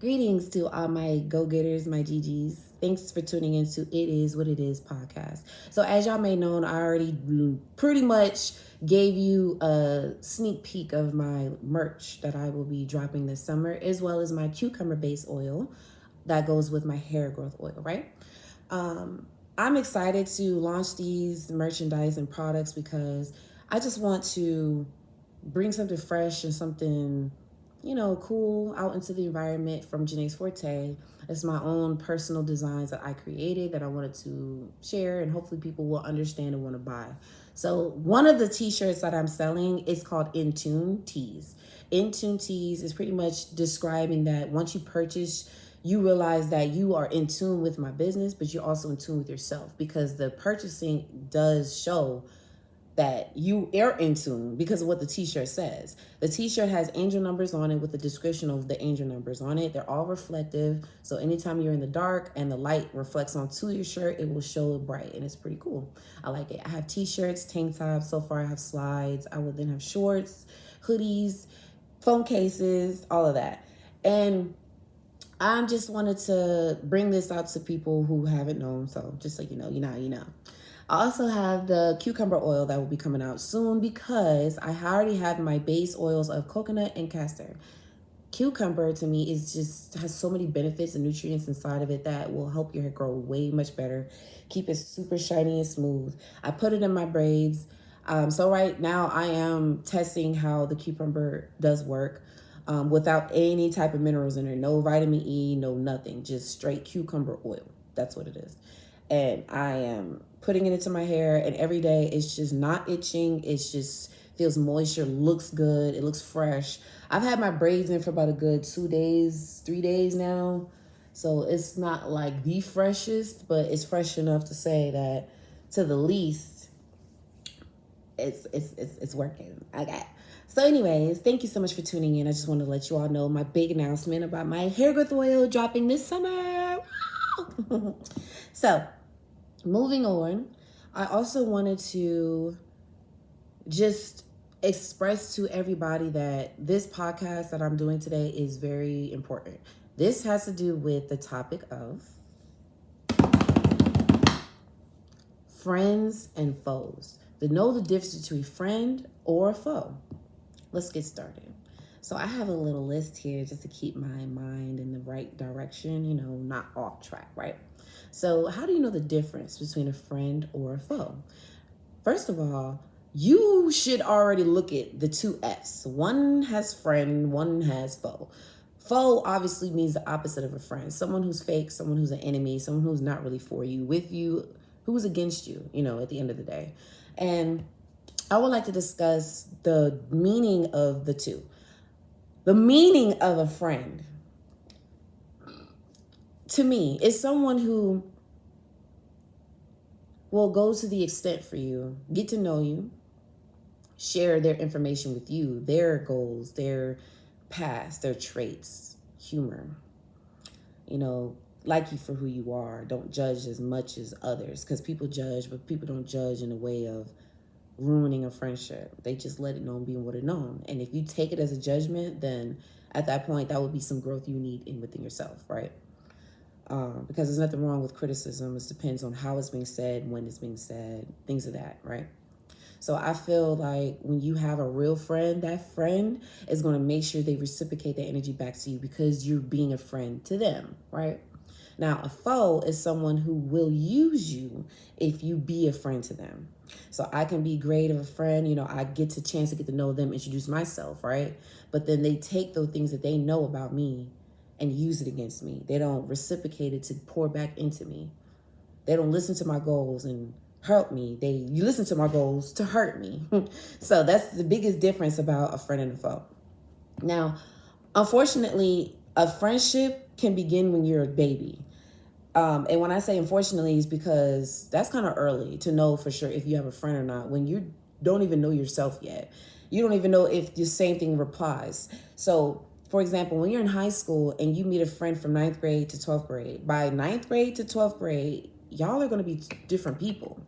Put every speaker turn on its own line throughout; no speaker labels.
Greetings to all my go-getters, my GGs. Thanks for tuning into It Is What It Is podcast. So as y'all may know, I already pretty much gave you a sneak peek of my merch that I will be dropping this summer, as well as my cucumber base oil that goes with my hair growth oil, right? I'm excited to launch these merchandise and products because I just want to bring something fresh and something, cool out into the environment from Janae's Forte. It's my own personal designs that I created that I wanted to share, and hopefully people will understand and want to buy. So one of the t-shirts that I'm selling is called In Tune Tees. In Tune Tees is pretty much describing that once you purchase, you realize that you are in tune with my business, but you're also in tune with yourself, because the purchasing does show that you are in tune because of what the t-shirt says. The t-shirt has angel numbers on it with the description of the angel numbers on it. They're all reflective. So anytime you're in the dark and the light reflects onto your shirt, it will show it bright, and it's pretty cool. I like it. I have t-shirts, tank tops. So far I have slides. I will then have shorts, hoodies, phone cases, all of that. And I just wanted to bring this out to people who haven't known. So just so you know. I also have the cucumber oil that will be coming out soon because I already have my base oils of coconut and castor. Cucumber to me has so many benefits and nutrients inside of it that will help your hair grow way much better, keep it super shiny and smooth. I put it in my braids. So right now I am testing how the cucumber does work. Without any type of minerals in there, no vitamin E, no nothing, just straight cucumber oil. That's what it is. And I am putting it into my hair, and every day it's just not itching. It's just feels moisture, looks good. It looks fresh. I've had my braids in for about a good 2 days, 3 days now. So it's not like the freshest, but it's fresh enough to say that to the least, it's working. Okay. So anyways, thank you so much for tuning in. I just want to let you all know my big announcement about my hair growth oil dropping this summer. So moving on, I also wanted to just express to everybody that this podcast that I'm doing today is very important. This has to do with the topic of friends and foes. To know the difference between friend or foe. Let's get started. So I have a little list here just to keep my mind in the right direction, not off track, right? So how do you know the difference between a friend or a foe? First of all, you should already look at the two F's. One has friend, one has foe. Foe obviously means the opposite of a friend. Someone who's fake, someone who's an enemy, someone who's not really for you, with you, who's against you, at the end of the day. And I would like to discuss the meaning of the two. The meaning of a friend, to me, is someone who will go to the extent for you, get to know you, share their information with you, their goals, their past, their traits, humor, like you for who you are. Don't judge as much as others, because people judge, but people don't judge in a way of ruining a friendship. They just let it known being what it known. And if you take it as a judgment, then at that point, that would be some growth you need within yourself, right? Because there's nothing wrong with criticism. It depends on how it's being said, when it's being said, things of that, right? So I feel like when you have a real friend, that friend is going to make sure they reciprocate that energy back to you because you're being a friend to them, right? Now, a foe is someone who will use you if you be a friend to them. So I can be great of a friend, I get a chance to get to know them, introduce myself, right? But then they take those things that they know about me and use it against me. They don't reciprocate it to pour back into me. They don't listen to my goals and hurt me. You listen to my goals to hurt me. So that's the biggest difference about a friend and a foe. Now, unfortunately, a friendship can begin when you're a baby. And when I say unfortunately, it's because that's kind of early to know for sure if you have a friend or not, when you don't even know yourself yet. You don't even know if the same thing applies. So, for example, when you're in high school and you meet a friend from 9th grade to 12th grade, by 9th grade to 12th grade, y'all are going to be different people.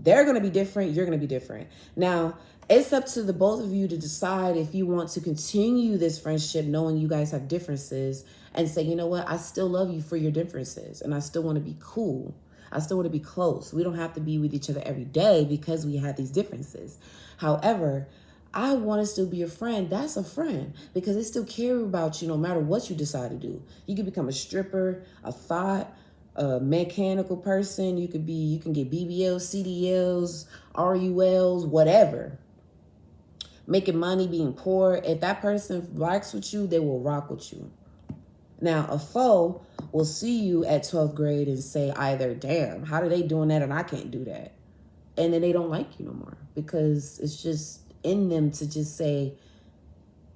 They're going to be different. You're going to be different. Now, It's up to the both of you to decide if you want to continue this friendship knowing you guys have differences and say, you know what, I still love you for your differences and I still want to be cool. I still want to be close. We don't have to be with each other every day because we have these differences. However, I want to still be a friend. That's a friend because they still care about you no matter what you decide to do. You can become a stripper, a thought, a mechanical person. You can get BBLs, CDLs, RULs, whatever. Making money, being poor. If that person rocks with you, they will rock with you. Now, a foe will see you at 12th grade and say either, damn, how are they doing that and I can't do that? And then they don't like you no more because it's just in them to just say,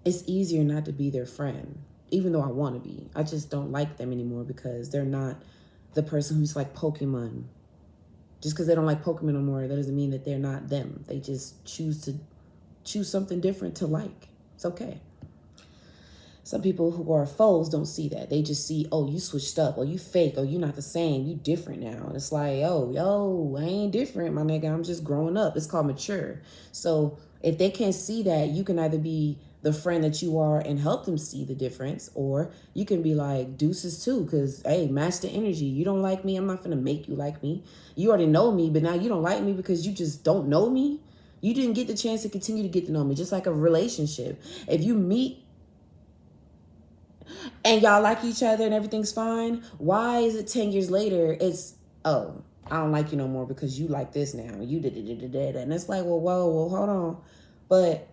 it's easier not to be their friend, even though I want to be. I just don't like them anymore because they're not the person who's like Pokemon. Just because they don't like Pokemon no more, that doesn't mean that they're not them. They just choose something different to like. It's okay. Some people who are foes don't see that. They just see, oh, you switched up, or you fake, or you're not the same, you different now. And it's like, oh, yo, I ain't different, my nigga. I'm just growing up. It's called mature. So if they can't see that, you can either be the friend that you are and help them see the difference, or you can be like deuces too, because, hey, match the energy. You don't like me, I'm not going to make you like me. You already know me, but now you don't like me because you just don't know me. You didn't get the chance to continue to get to know me, just like a relationship. If you meet and y'all like each other and everything's fine, why is it 10 years later, it's, oh, I don't like you no more because you like this now. You did it. And it's like, well, whoa, hold on. But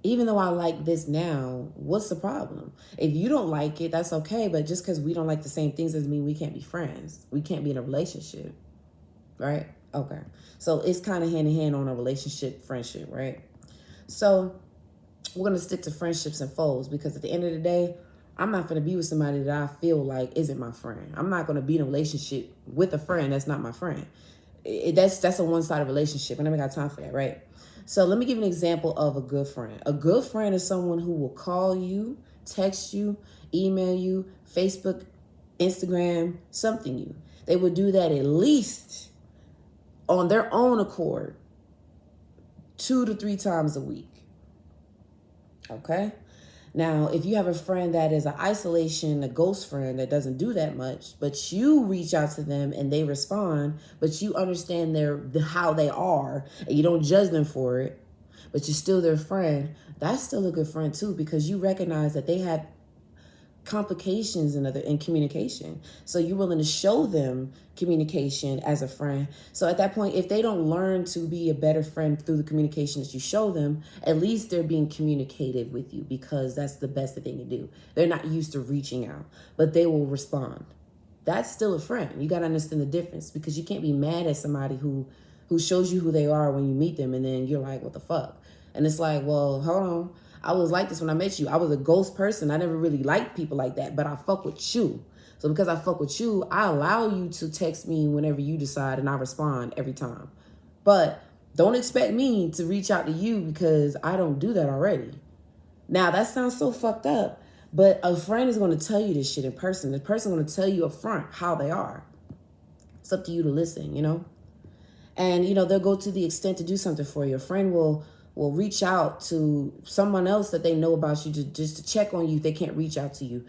even though I like this now, what's the problem? If you don't like it, that's okay. But just because we don't like the same things doesn't mean we can't be friends. We can't be in a relationship, right? Okay. So it's kind of hand in hand on a relationship, friendship, right? So we're going to stick to friendships and foes because at the end of the day, I'm not going to be with somebody that I feel like isn't my friend. I'm not going to be in a relationship with a friend that's not my friend. That's a one-sided relationship. I never got time for that, right? So let me give you an example of a good friend. A good friend is someone who will call you, text you, email you, Facebook, Instagram, something you. They will do that at least on their own accord 2 to 3 times a week. Okay? Now, if you have a friend that is an isolation, a ghost friend that doesn't do that much, but you reach out to them and they respond, but you understand how they are and you don't judge them for it, but you're still their friend, that's still a good friend too because you recognize that they have complications in communication. So you're willing to show them communication as a friend. So at that point, if they don't learn to be a better friend through the communication that you show them, at least they're being communicative with you because that's the best that they can do. They're not used to reaching out, but they will respond. That's still a friend. You got to understand the difference because you can't be mad at somebody who shows you who they are when you meet them and then you're like, what the fuck? And it's like, well, hold on. I was like this when I met you. I was a ghost person. I never really liked people like that, but I fuck with you. So because I fuck with you, I allow you to text me whenever you decide and I respond every time. But don't expect me to reach out to you because I don't do that already. Now, that sounds so fucked up, but a friend is going to tell you this shit in person. The person is going to tell you up front how they are. It's up to you to listen, you know? And, you know, they'll go to the extent to do something for you. A friend will reach out to someone else that they know about you just to check on you if they can't reach out to you.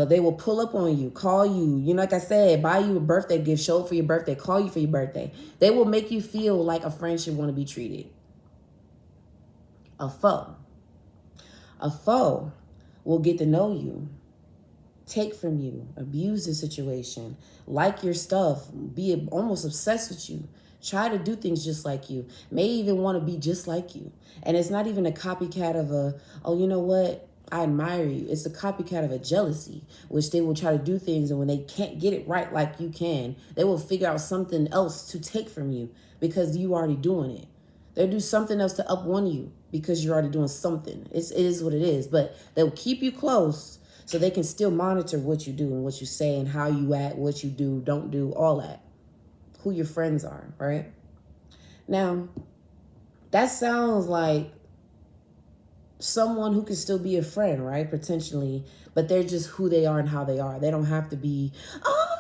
They will pull up on you, call you, you know, like I said, buy you a birthday gift, show up for your birthday, call you for your birthday. They will make you feel like a friend should want to be treated. A foe will get to know you, take from you, abuse the situation, like your stuff, be almost obsessed with you. Try to do things just like you. May even want to be just like you. And it's not even a copycat of oh, you know what? I admire you. It's a copycat of a jealousy, which they will try to do things. And when they can't get it right like you can, they will figure out something else to take from you because you already doing it. They'll do something else to up one you because you're already doing something. It is what it is. But they'll keep you close so they can still monitor what you do and what you say and how you act, what you do, don't do, all that. Who your friends are, right? Now, that sounds like someone who can still be a friend, right? Potentially, but they're just who they are and how they are. They don't have to be, oh,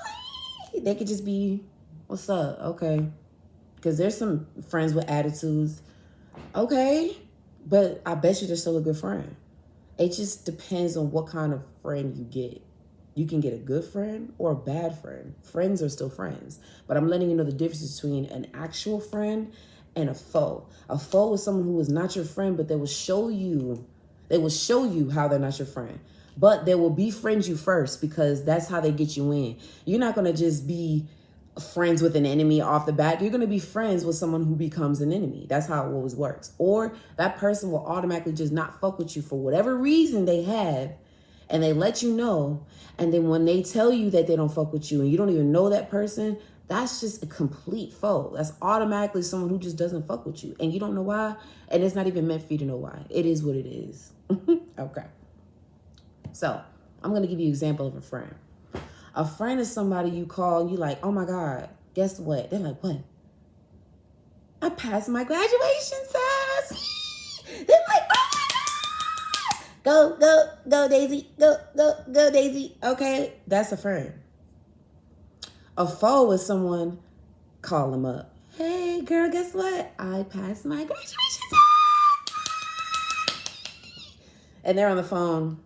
they could just be, what's up? Okay. Because there's some friends with attitudes. Okay, but I bet you they're still a good friend. It just depends on what kind of friend you get. You can get a good friend or a bad friend. Friends are still friends. But I'm letting you know the difference between an actual friend and a foe. A foe is someone who is not your friend, but they will show you how they're not your friend. But they will befriend you first because that's how they get you in. You're not gonna just be friends with an enemy off the bat. You're going to be friends with someone who becomes an enemy. That's how it always works. Or that person will automatically just not fuck with you for whatever reason they have, and they let you know. And then when they tell you that they don't fuck with you and you don't even know that person, that's just a complete foe. That's automatically someone who just doesn't fuck with you and you don't know why, and it's not even meant for you to know why. It is what it is. Okay. So I'm going to give you an example of a friend. A friend is somebody you call and you like, oh my God, guess what? They're like, what? I passed my graduation test. They're like, oh my God. Go, Daisy. Go, Daisy. Okay, that's a friend. A foe is someone, call them up. Hey, girl, guess what? I passed my graduation test. And they're on the phone.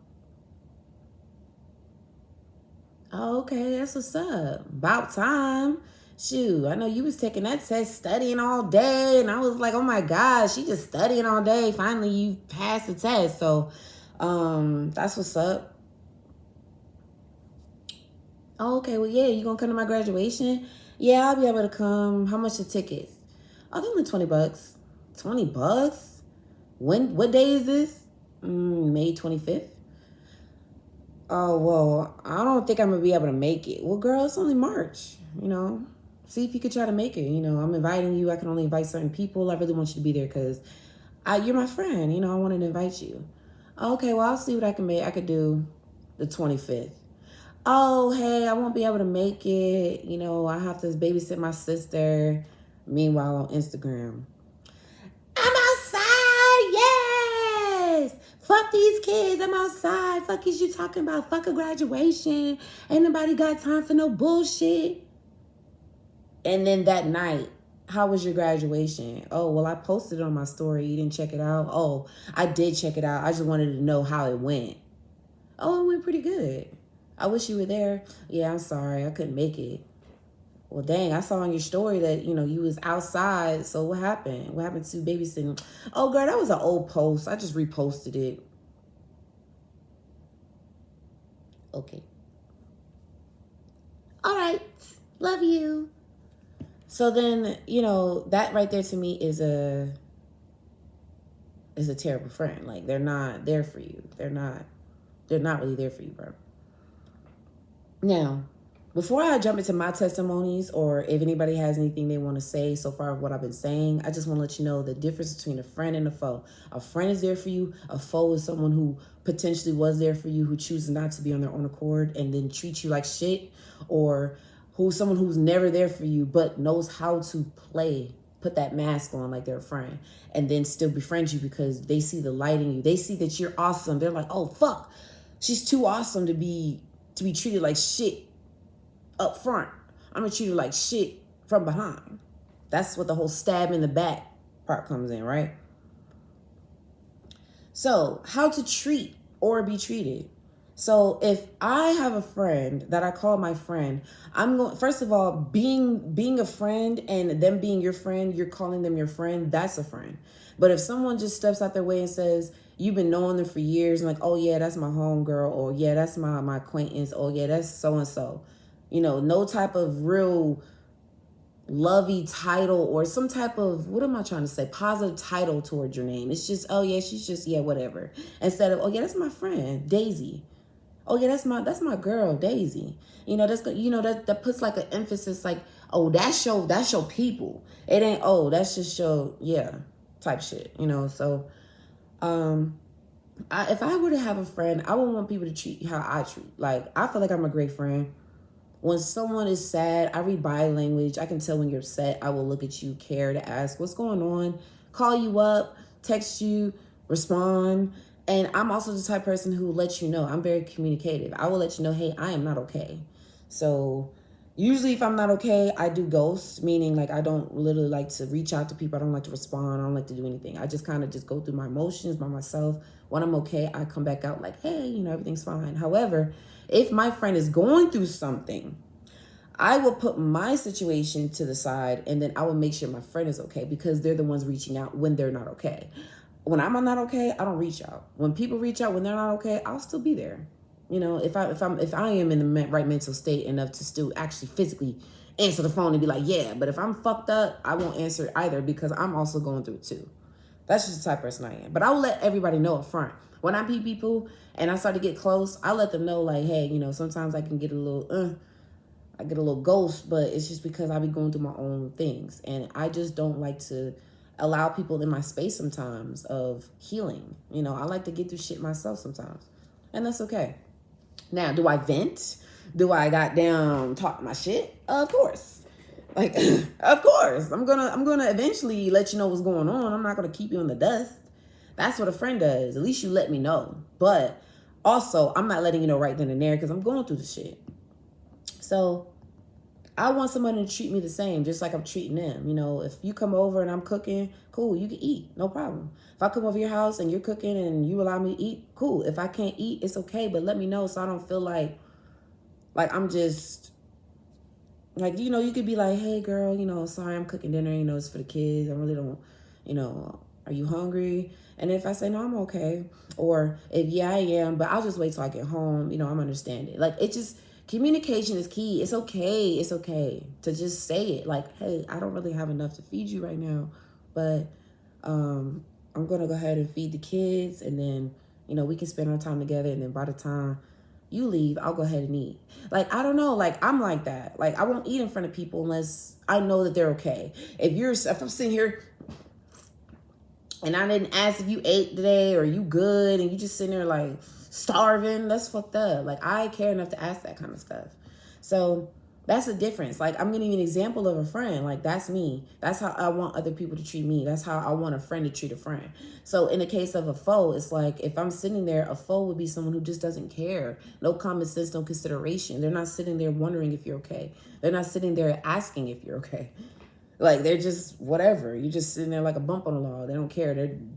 Oh, okay, that's what's up. About time. Shoot, I know you was taking that test studying all day, and I was like, oh my gosh, she just studying all day. Finally, you passed the test. So, that's what's up. Oh, okay, well, yeah, you gonna come to my graduation? Yeah, I'll be able to come. How much the tickets? Oh, they're only $20. $20? What day is this? May 25th. Oh, well, I don't think I'm going to be able to make it. Well, girl, it's only March, See if you could try to make it. I'm inviting you. I can only invite certain people. I really want you to be there because you're my friend. I wanted to invite you. Okay, well, I'll see what I can make. I could do the 25th. Oh, hey, I won't be able to make it. I have to babysit my sister. Meanwhile, on Instagram, I'm outside, yes. Fuck these kids, I'm outside. Fuck is you talking about? Fuck a graduation. Ain't nobody got time for no bullshit. And then that night, how was your graduation? Oh, well, I posted it on my story. You didn't check it out? Oh, I did check it out. I just wanted to know how it went. Oh, it went pretty good. I wish you were there. Yeah, I'm sorry. I couldn't make it. Well, dang, I saw on your story that, you was outside. So what happened? What happened to babysitting? Oh, girl, that was an old post. I just reposted it. Okay. All right. Love you. So then, that right there to me is a terrible friend. Like, they're not there for you. They're not really there for you, bro. Now, before I jump into my testimonies, or if anybody has anything they want to say so far of what I've been saying, I just want to let you know the difference between a friend and a foe. A friend is there for you. A foe is someone who potentially was there for you, who chooses not to be on their own accord and then treats you like shit, or someone who's never there for you but knows how to put that mask on like they're a friend, and then still befriend you because they see the light in you. They see that you're awesome. They're like, oh, fuck, she's too awesome to be treated like shit up front. I'm gonna treat her like shit from behind. That's what the whole stab in the back part comes in, right? So, how to treat or be treated. So, if I have a friend that I call my friend, I'm going, first of all, being a friend and them being your friend, you're calling them your friend, that's a friend. But if someone just steps out their way and says, you've been knowing them for years, and like, oh yeah, that's my homegirl, or yeah, that's my acquaintance, oh yeah, that's so-and-so. No type of real lovey title or some type of, what am I trying to say, positive title towards your name. It's just, oh yeah, she's just, yeah, whatever. Instead of, oh yeah, that's my friend, Daisy. Oh yeah, that's my girl, Daisy. That puts like an emphasis like, oh, that's your people. It ain't, oh, that's just your, yeah, type shit, So if I were to have a friend, I would want people to treat how I treat. Like, I feel like I'm a great friend. When someone is sad, I read body language. I can tell when you're upset. I will look at you, care to ask what's going on, call you up, text you, respond. And I'm also the type of person who will let you know. I'm very communicative. I will let you know, hey, I am not okay. So, Usually if I'm not okay, I do ghost, meaning like I don't literally like to reach out to people. I don't like to respond. I don't like to do anything. I just kind of just go through my emotions by myself. When I'm okay, I come back out like, hey, everything's fine. However, if my friend is going through something, I will put my situation to the side and then I will make sure my friend is okay because they're the ones reaching out when they're not okay. When I'm not okay, I don't reach out. When people reach out when they're not okay, I'll still be there. If I am in the right mental state enough to still actually physically answer the phone and be like, yeah, but if I'm fucked up, I won't answer either because I'm also going through it too. That's just the type of person I am. But I will let everybody know up front. When I meet people and I start to get close, I let them know like, hey, sometimes I can get a little ghost, but it's just because I be going through my own things. And I just don't like to allow people in my space sometimes of healing. I like to get through shit myself sometimes. And that's okay. Now, do I vent? Do I goddamn talk my shit? Of course. Like, of course. I'm gonna eventually let you know what's going on. I'm not gonna keep you in the dust. That's what a friend does. At least you let me know. But also, I'm not letting you know right then and there because I'm going through the shit. So I want somebody to treat me the same, just like I'm treating them. If you come over and I'm cooking, cool, you can eat, no problem. If I come over your house and you're cooking and you allow me to eat, cool. If I can't eat, it's okay, but let me know so I don't feel like I'm just, like, you could be like, hey, girl, sorry, I'm cooking dinner, it's for the kids. I really don't, are you hungry? And if I say, no, I'm okay. Or if, yeah, I am, but I'll just wait till I get home, I'm understanding. Like, it just, communication is key. It's okay. It's okay to just say it. Like, hey, I don't really have enough to feed you right now, but I'm going to go ahead and feed the kids. And then, we can spend our time together. And then by the time you leave, I'll go ahead and eat. Like, I don't know. Like, I'm like that. Like, I won't eat in front of people unless I know that they're okay. If I'm sitting here and I didn't ask if you ate today or you good and you just sitting there like starving, that's fucked up. Like, I care enough to ask that kind of stuff. So that's the difference. Like, I'm giving you an example of a friend. Like, that's me. That's how I want other people to treat me. That's how I want a friend to treat a friend. So in the case of a foe, it's like if I'm sitting there, a foe would be someone who just doesn't care. No common sense, no consideration. They're not sitting there wondering if you're okay. They're not sitting there asking if you're okay. Like, they're just whatever. You're just sitting there like a bump on the log. They don't care.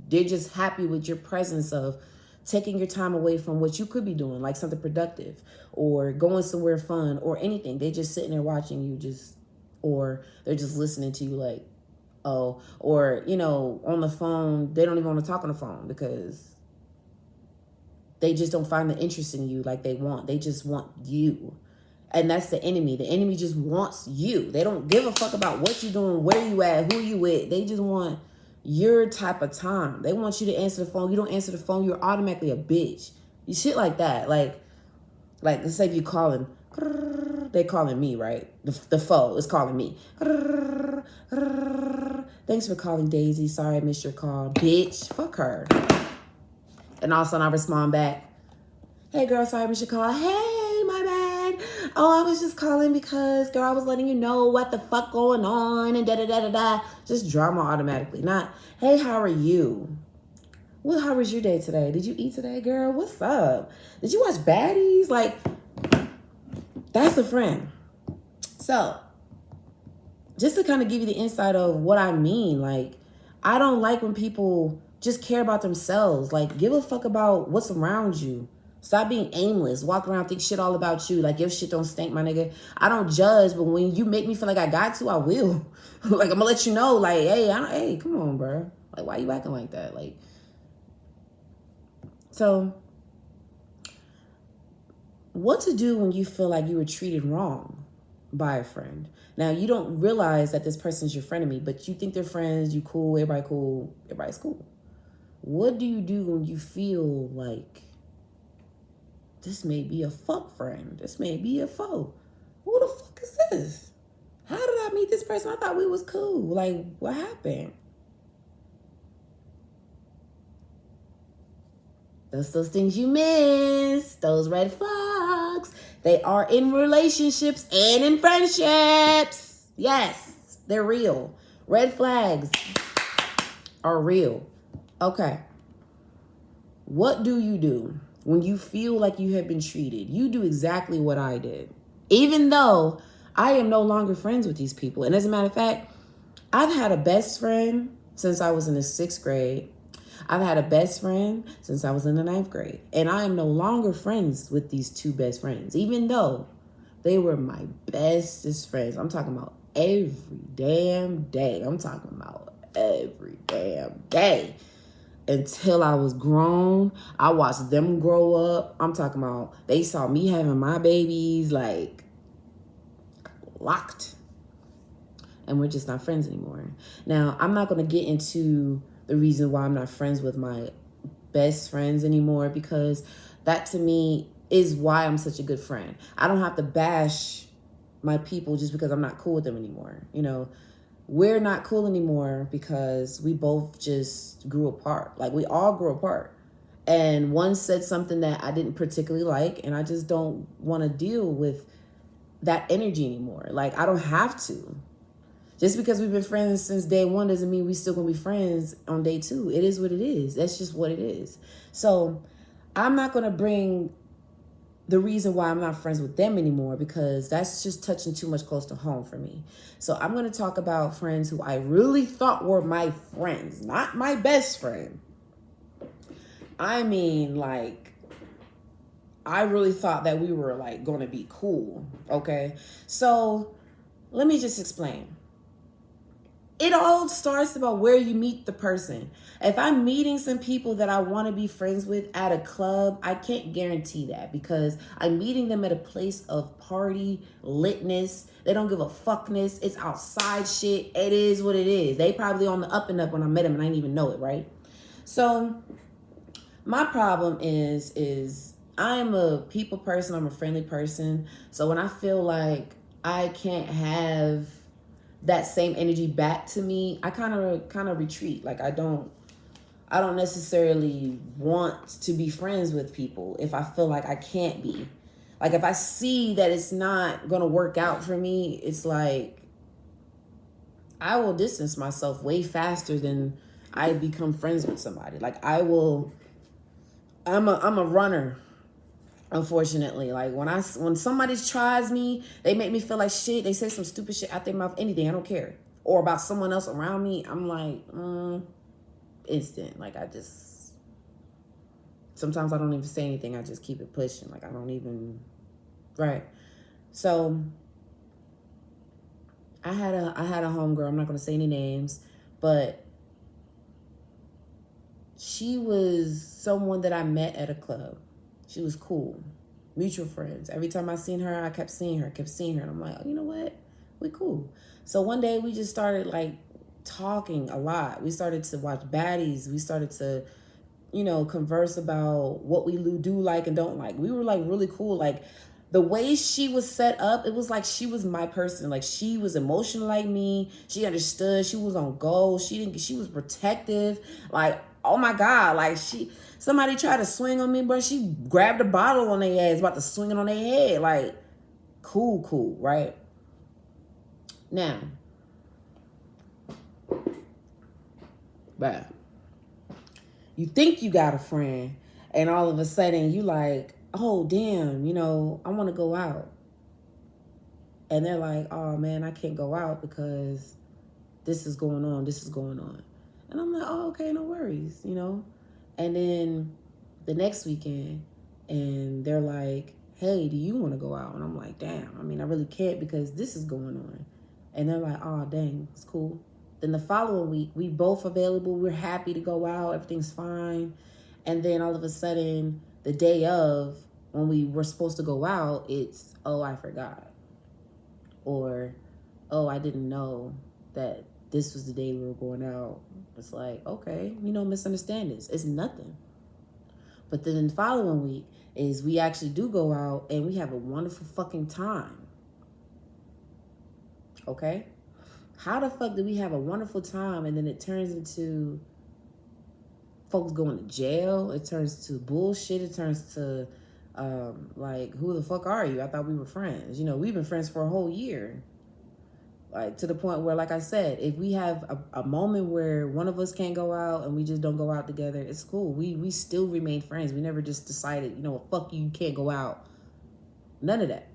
They're just happy with your presence of taking your time away from what you could be doing, like something productive or going somewhere fun or anything. They just sitting there watching you or they're just listening to you like, oh, or, on the phone, they don't even want to talk on the phone because they just don't find the interest in you like they want. They just want you. And that's the enemy. The enemy just wants you. They don't give a fuck about what you're doing, where you at, who you with. They just want your type of time. They want you to answer the phone. You don't answer the phone, you're automatically a bitch. You shit like that. Like let's say if you calling, they calling me, right? The foe is calling me. Thanks for calling, Daisy. Sorry I missed your call. Bitch, fuck her. And all of a sudden I respond back, hey girl, sorry I missed your call. Hey, my bad. Oh, I was just calling because, girl, I was letting you know what the fuck going on and da-da-da-da-da. Just drama automatically. Not, hey, how are you? Well, how was your day today? Did you eat today, girl? What's up? Did you watch Baddies? Like, that's a friend. So, just to kind of give you the insight of what I mean, like, I don't like when people just care about themselves. Like, give a fuck about what's around you. Stop being aimless. Walk around, think shit all about you. Like, your shit don't stink, my nigga. I don't judge, but when you make me feel like I got to, I will. Like, I'm gonna let you know, like, hey, come on, bro. Like, why you acting like that? Like, so, what to do when you feel like you were treated wrong by a friend? Now, you don't realize that this person's your frenemy, but you think they're friends, you cool, everybody's cool. What do you do when you feel like this may be a fuck friend? This may be a foe. Who the fuck is this? How did I meet this person? I thought we was cool. Like, what happened? Those things you miss. Those red flags. They are in relationships and in friendships. Yes, they're real. Red flags are real. Okay. What do you do when you feel like you have been treated? You do exactly what I did. Even though I am no longer friends with these people. And as a matter of fact, I've had a best friend since I was in the 6th grade. I've had a best friend since I was in the 9th grade. And I am no longer friends with these 2 best friends, even though they were my bestest friends. I'm talking about every damn day. I'm talking about every damn day. Until I was grown, I watched them grow up. I'm talking about they saw me having my babies, like, locked. And we're just not friends anymore. Now, I'm not going to get into the reason why I'm not friends with my best friends anymore, because that to me is why I'm such a good friend. I don't have to bash my people just because I'm not cool with them anymore. You know, we're not cool anymore because we both just grew apart. Like, we all grew apart. And one said something that I didn't particularly like, and I just don't want to deal with that energy anymore. Like, I don't have to. Just because we've been friends since day 1 doesn't mean we still gonna be friends on day 2. It is what it is. That's just what it is. So I'm not gonna bring the reason why I'm not friends with them anymore, because that's just touching too much close to home for me. So I'm going to talk about friends who I really thought were my friends, not my best friend. I mean, like, I really thought that we were, like, going to be cool, okay? So let me just explain. It all starts about where you meet the person. If I'm meeting some people that I want to be friends with at a club, I can't guarantee that, because I'm meeting them at a place of party litness. They don't give a fuckness. It's outside shit. It is what it is. They probably on the up and up when I met them and I didn't even know it, right? So my problem is I'm a people person. I'm a friendly person. So when I feel like I can't have that same energy back to me, I kind of retreat. Like, I don't necessarily want to be friends with people if I feel like I can't be. Like, if I see that it's not gonna work out for me, it's like I will distance myself way faster than I become friends with somebody. Like, I'm a runner. Unfortunately, like, when somebody tries me, they make me feel like shit. They say some stupid shit out their mouth, anything, I don't care. Or about someone else around me, I'm like, instant. Like, sometimes I don't even say anything. I just keep it pushing. Like, I don't even, right. So I had a homegirl. I'm not going to say any names, but she was someone that I met at a club. She was cool. Mutual friends. Every time I seen her, I kept seeing her. And I'm like, oh, you know what? We cool. So one day we just started, like, talking a lot. We started to watch baddies. We started to, converse about what we do like and don't like. We were, like, really cool. Like, the way she was set up, it was like she was my person. Like, she was emotional like me. She understood. She was on goal. She was protective. Like, oh my God. Like, somebody tried to swing on me, but she grabbed a bottle on their ass, about to swing it on their head. Like, cool, right? Now, bruh, you think you got a friend, and all of a sudden you like, oh, damn, I want to go out. And they're like, oh, man, I can't go out because this is going on. And I'm like, oh, okay, no worries, And then the next weekend, and they're like, hey, do you want to go out? And I'm like, damn, I mean, I really can't because this is going on. And they're like, oh, dang, it's cool. Then the following week, we both available. We're happy to go out. Everything's fine. And then all of a sudden, the day of, when we were supposed to go out, it's, oh, I forgot. Or, oh, I didn't know that this was the day we were going out. It's like, okay, misunderstandings. It's nothing. But then the following week is we actually do go out and we have a wonderful fucking time. Okay? How the fuck do we have a wonderful time and then it turns into folks going to jail? It turns to bullshit. It turns to, like, who the fuck are you? I thought we were friends. We've been friends for a whole year. Like, to the point where, like I said, if we have a moment where one of us can't go out and we just don't go out together, it's cool. We still remain friends. We never just decided, fuck you can't go out. None of that.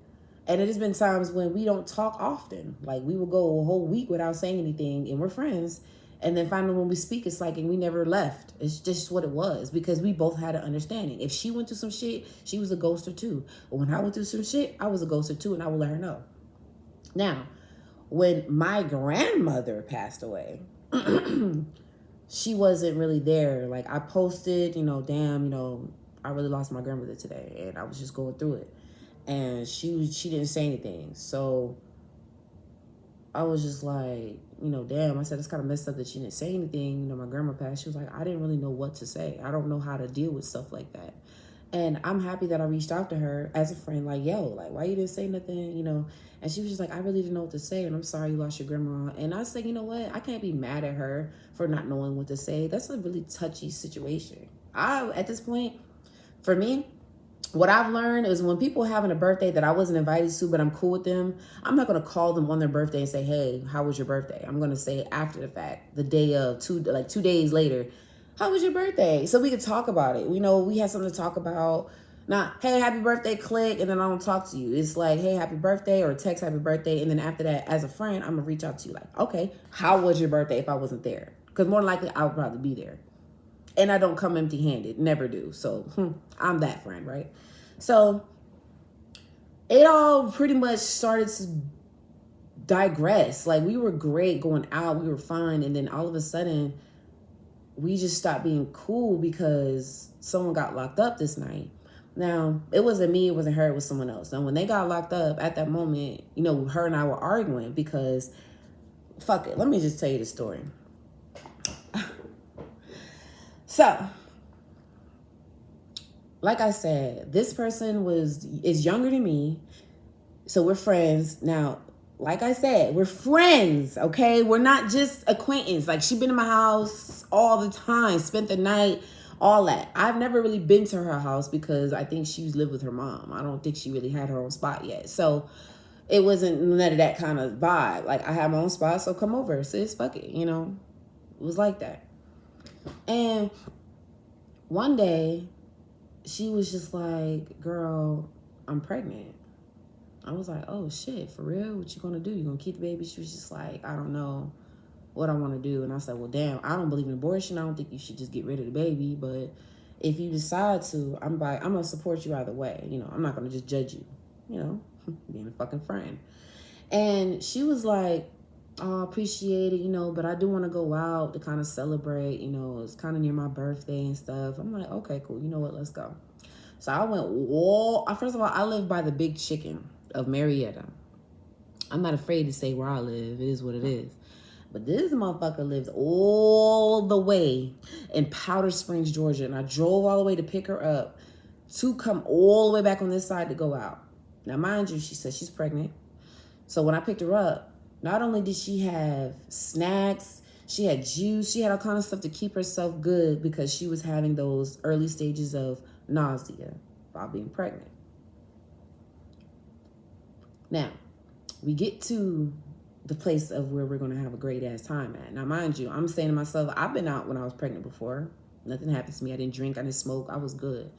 And it has been times when we don't talk often. Like, we will go a whole week without saying anything, and we're friends. And then finally when we speak, it's like, and we never left. It's just what it was, because we both had an understanding. If she went through some shit, she was a ghoster too. But when I went through some shit, I was a ghoster too, and I will let her know. Now, when my grandmother passed away, she wasn't really there. Like, I posted, damn, I really lost my grandmother today, and I was just going through it. And she didn't say anything. So I was just like, damn, I said, it's kind of messed up that she didn't say anything. My grandma passed. She was like, I didn't really know what to say. I don't know how to deal with stuff like that. And I'm happy that I reached out to her as a friend, like, yo, like, why you didn't say nothing, And she was just like, I really didn't know what to say, and I'm sorry you lost your grandma. And I said, you know what? I can't be mad at her for not knowing what to say. That's a really touchy situation. At this point, for me, what I've learned is when people having a birthday that I wasn't invited to, but I'm cool with them, I'm not going to call them on their birthday and say, hey, how was your birthday? I'm going to say after the fact, the day of, 2 days later, how was your birthday? So we could talk about it. We had something to talk about. Not, hey, happy birthday, click, and then I don't talk to you. It's like, hey, happy birthday, or text happy birthday. And then after that, as a friend, I'm going to reach out to you like, okay, how was your birthday if I wasn't there? Because more than likely, I would probably be there. And I don't come empty-handed. Never do. So I'm that friend, right? So it all pretty much started to digress. Like, we were great going out. We were fine. And then all of a sudden, we just stopped being cool because someone got locked up this night. Now, it wasn't me. It wasn't her. It was someone else. Now, when they got locked up at that moment, her and I were arguing because, fuck it. Let me just tell you the story. So, like I said, this person is younger than me, so we're friends. Now, like I said, we're friends, okay? We're not just acquaintance. Like, she been in my house all the time, spent the night, all that. I've never really been to her house because I think she lived with her mom. I don't think she really had her own spot yet. So it wasn't none of that kind of vibe. Like, I have my own spot, so come over. Sis, fuck it, It was like that. And one day, she was just like, girl, I'm pregnant. I was like, oh shit, for real? What you gonna do? You gonna keep the baby? She was just like, I don't know what I want to do. And I said, well, damn, I don't believe in abortion. I don't think you should just get rid of the baby. But if you decide to, I'm gonna support you either way. I'm not gonna just judge you, being a fucking friend. And she was like, oh, I appreciate it, but I do want to go out to kind of celebrate, it's kind of near my birthday and stuff. I'm like, okay, cool. You know what? Let's go. So I went, first of all, I live by the Big Chicken of Marietta. I'm not afraid to say where I live. It is what it is. But this motherfucker lives all the way in Powder Springs, Georgia. And I drove all the way to pick her up to come all the way back on this side to go out. Now, mind you, she said she's pregnant. So when I picked her up, not only did she have snacks, she had juice, she had all kinds of stuff to keep herself good because she was having those early stages of nausea while being pregnant. Now, we get to the place of where we're going to have a great ass time at. Now, mind you, I'm saying to myself, I've been out when I was pregnant before. Nothing happened to me. I didn't drink. I didn't smoke. I was good.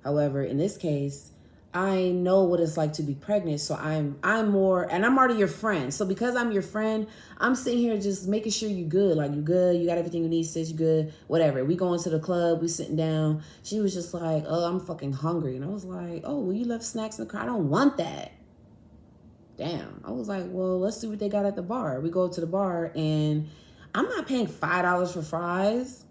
However, in this case, I know what it's like to be pregnant. So I'm more, and I'm already your friend. So because I'm your friend, I'm sitting here just making sure you good. Like, you good. You got everything you need, sis. You good. Whatever. We going to the club. We sitting down. She was just like, oh, I'm fucking hungry. And I was like, oh, well, you left snacks in the car. I don't want that. Damn. I was like, well, let's see what they got at the bar. We go to the bar, and I'm not paying $5 for fries.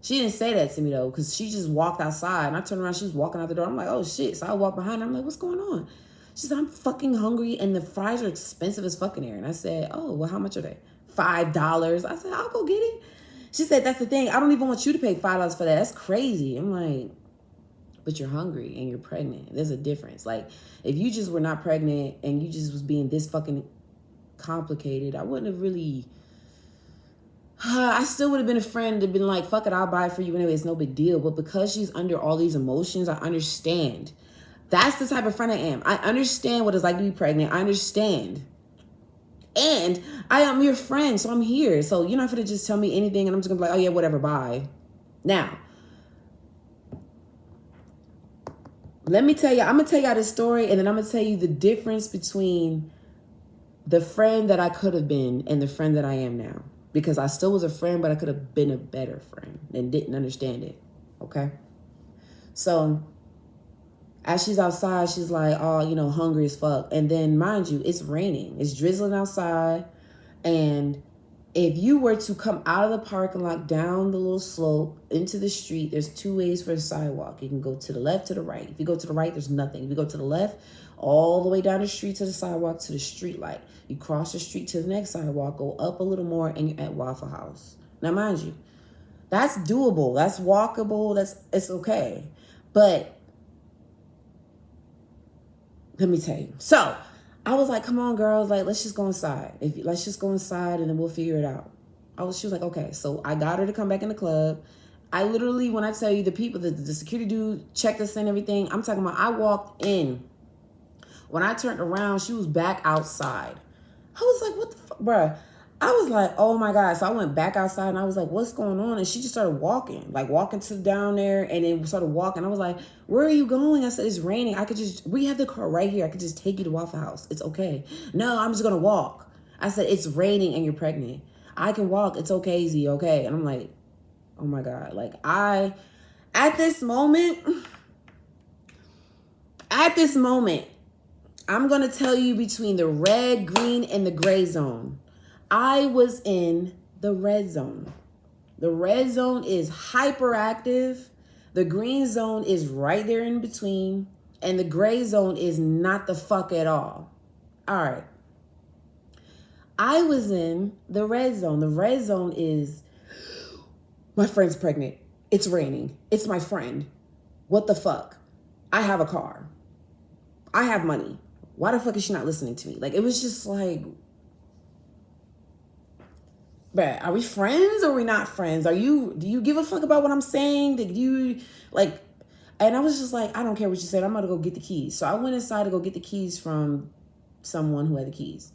She didn't say that to me, though, because she just walked outside. And I turned around. She was walking out the door. I'm like, oh, shit. So I walked behind her. I'm like, what's going on? She said, I'm fucking hungry, and the fries are expensive as fucking here. And I said, oh, well, how much are they? $5. I said, I'll go get it. She said, that's the thing. I don't even want you to pay $5 for that. That's crazy. I'm like, but you're hungry and you're pregnant. There's a difference. Like, if you just were not pregnant and you just was being this fucking complicated, I wouldn't have really... I still would have been a friend to been like, fuck it, I'll buy it for you anyway. It's no big deal. But because she's under all these emotions, I understand. That's the type of friend I am. I understand what it's like to be pregnant. I understand. And I am your friend, so I'm here. So you're not going to just tell me anything and I'm just going to be like, oh yeah, whatever, bye. Now, Let me tell you, I'm going to tell y'all this story, and then I'm going to tell you the difference between the friend that I could have been and the friend that I am now. Because I still was a friend, but I could have been a better friend and didn't understand it. Okay? So as she's outside, she's like, oh, you know, hungry as fuck. And then, mind you, it's raining. It's drizzling outside. And if you were to come out of the parking lot, down the little slope, into the street, there's two ways for the sidewalk. You can go to the left, to the right. If you go to the right, there's nothing. If you go to the left, all the way down the street to the sidewalk, to the street light. You cross the street to the next sidewalk, go up a little more, and you're at Waffle House. Now, mind you, that's doable. That's walkable. It's okay. But let me tell you. So I was like, come on, girls. Like, let's just go inside. Let's just go inside and then we'll figure it out. She was like, okay. So I got her to come back in the club. I literally, when I tell you the people, the security dude checked us and everything, I'm talking about I walked in. When I turned around, she was back outside. I was like, what the fuck, bruh? I was like, oh my God. So I went back outside and I was like, what's going on? And she just started walking to down there and then started walking. I was like, where are you going? I said, it's raining. We have the car right here. I could just take you to Waffle House. It's okay. No, I'm just going to walk. I said, it's raining and you're pregnant. I can walk. It's okay, Z. Okay. And I'm like, oh my God. Like at this moment, I'm going to tell you between the red, green, and the gray zone. I was in the red zone. The red zone is hyperactive. The green zone is right there in between. And the gray zone is not the fuck at all. All right. I was in the red zone. The red zone is, my friend's pregnant. It's raining. It's my friend. What the fuck? I have a car. I have money. Why the fuck is she not listening to me? Like, it was just like, but are we friends or are we not friends? Do you give a fuck about what I'm saying? Did you like, and I was just like, I don't care what you said. I'm going to go get the keys. So I went inside to go get the keys from someone who had the keys.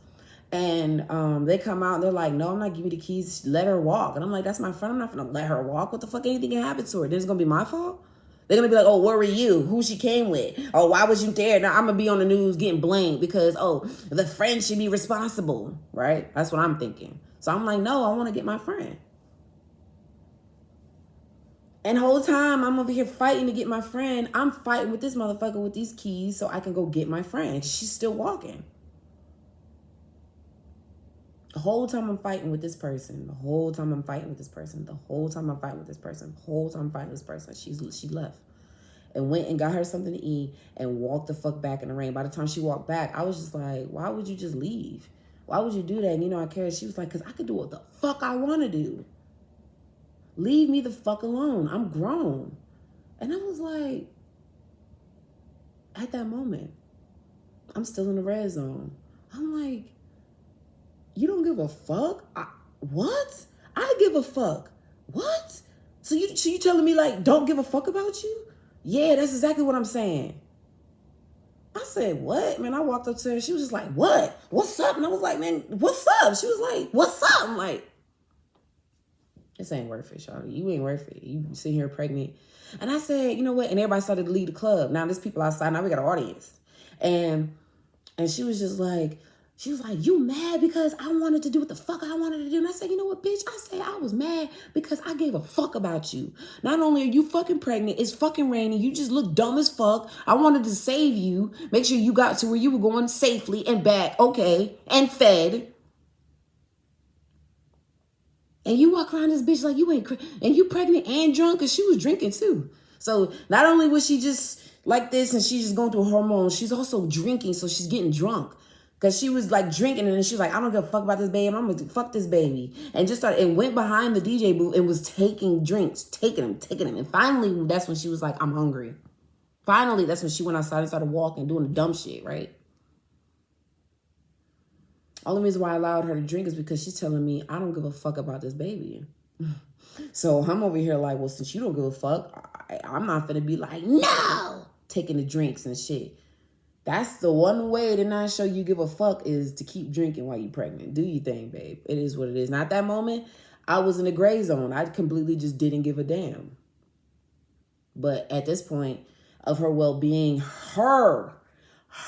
And they come out and they're like, no, I'm not giving you the keys. Let her walk. And I'm like, that's my friend. I'm not going to let her walk. What the fuck? Anything can happen to her. Then it's going to be my fault? They're going to be like, oh, where were you? Who she came with? Oh, why was you there? Now I'm going to be on the news getting blamed because, oh, the friend should be responsible, right? That's what I'm thinking. So I'm like, no, I want to get my friend. And the whole time I'm over here fighting to get my friend, I'm fighting with this motherfucker with these keys so I can go get my friend. She's still walking. The whole time I'm fighting with this person. The whole time I'm fighting with this person. The whole time I'm fighting with this person. The whole time I'm fighting with this person. She left and went and got her something to eat and walked the fuck back in the rain. By the time she walked back, I was just like, why would you just leave? Why would you do that? And you know, I care. She was like, because I could do what the fuck I want to do. Leave me the fuck alone. I'm grown. And I was like, at that moment, I'm still in the red zone. I'm like, you don't give a fuck? What? I give a fuck. What? So you telling me like, don't give a fuck about you? Yeah, that's exactly what I'm saying. I said, what? Man, I walked up to her. She was just like, what? What's up? And I was like, man, what's up? She was like, what's up? I'm like, this ain't worth it, Shawty. You ain't worth it. You sitting here pregnant. And I said, you know what? And everybody started to leave the club. Now there's people outside. Now we got an audience. And she was just like, you mad because I wanted to do what the fuck I wanted to do? And I said, you know what, bitch? I said I was mad because I gave a fuck about you. Not only are you fucking pregnant, it's fucking raining. You just look dumb as fuck. I wanted to save you. Make sure you got to where you were going safely and back, okay, and fed. And you walk around this bitch like you ain't, and you pregnant and drunk, because she was drinking too. So not only was she just like this and she's just going through hormones, she's also drinking, so she's getting drunk. Because she was like drinking and then she was like, I don't give a fuck about this baby. I'm going to fuck this baby. And just started and went behind the DJ booth and was taking drinks, taking them. And finally, that's when she was like, I'm hungry. Finally, that's when she went outside and started walking, doing the dumb shit, right? Only reason why I allowed her to drink is because she's telling me, I don't give a fuck about this baby. So I'm over here like, well, since you don't give a fuck, I'm not going to be like, no, taking the drinks and shit. That's the one way to not show you give a fuck is to keep drinking while you're pregnant. Do your thing, babe. It is what it is. Not at that moment, I was in the gray zone. I completely just didn't give a damn. But at this point, of her well-being, her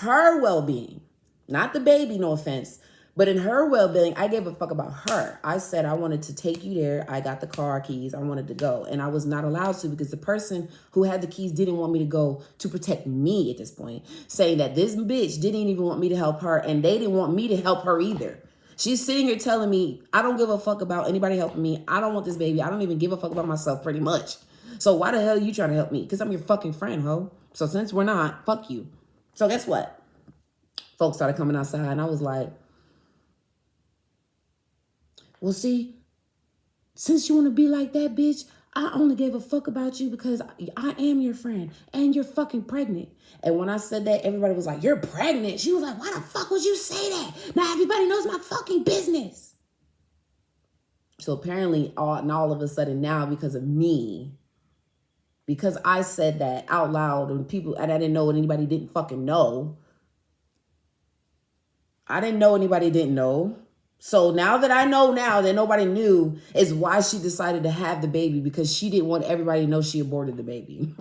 well-being, not the baby, no offense, but in her well-being, I gave a fuck about her. I said I wanted to take you there. I got the car keys. I wanted to go. And I was not allowed to because the person who had the keys didn't want me to go to protect me at this point, saying that this bitch didn't even want me to help her and they didn't want me to help her either. She's sitting here telling me, I don't give a fuck about anybody helping me. I don't want this baby. I don't even give a fuck about myself pretty much. So why the hell are you trying to help me? Because I'm your fucking friend, ho. So since we're not, fuck you. So guess what? Folks started coming outside and I was like, well, see, since you want to be like that, bitch, I only gave a fuck about you because I am your friend and you're fucking pregnant. And when I said that, everybody was like, you're pregnant. She was like, why the fuck would you say that? Now everybody knows my fucking business. So apparently all of a sudden now because of me, because I said that out loud and I didn't know what anybody didn't fucking know. I didn't know anybody didn't know. So now that I know now that nobody knew is why she decided to have the baby, because she didn't want everybody to know she aborted the baby.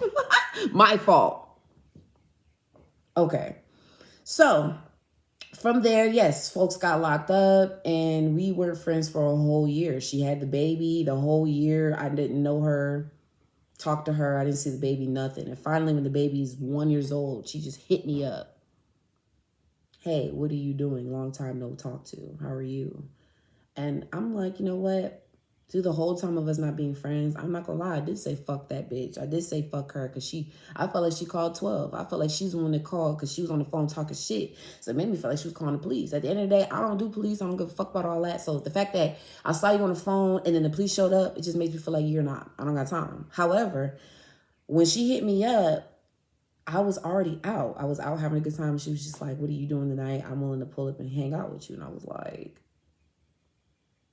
My fault. Okay. So from there, yes, folks got locked up and we weren't friends for a whole year. She had the baby the whole year. I didn't know her, talk to her. I didn't see the baby, nothing. And finally, when the baby's 1 year old, she just hit me up. Hey, what are you doing? Long time no talk to. How are you? And I'm like, you know what? Through the whole time of us not being friends, I'm not gonna lie, I did say fuck that bitch. I did say fuck her because I felt like she called 12. I felt like she's the one that called because she was on the phone talking shit. So it made me feel like she was calling the police. At the end of the day, I don't do police. I don't give a fuck about all that. So the fact that I saw you on the phone and then the police showed up, it just makes me feel like you're not. I don't got time. However, when she hit me up, I was already out. I was out having a good time. She was just like, what are you doing tonight? I'm willing to pull up and hang out with you. And I was like,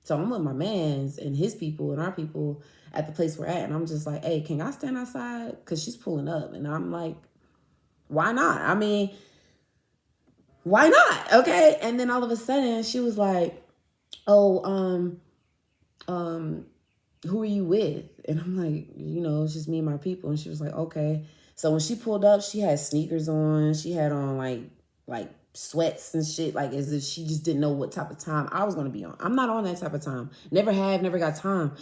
so I'm with my mans and his people and our people at the place we're at. And I'm just like, hey, can I stand outside? Because she's pulling up. And I'm like, why not? I mean, why not? Okay. And then all of a sudden she was like, oh, who are you with? And I'm like, it's just me and my people. And she was like, okay. So when she pulled up, she had sneakers on. She had on like sweats and shit, like as if she just didn't know what type of time I was going to be on. I'm not on that type of time. Never got time.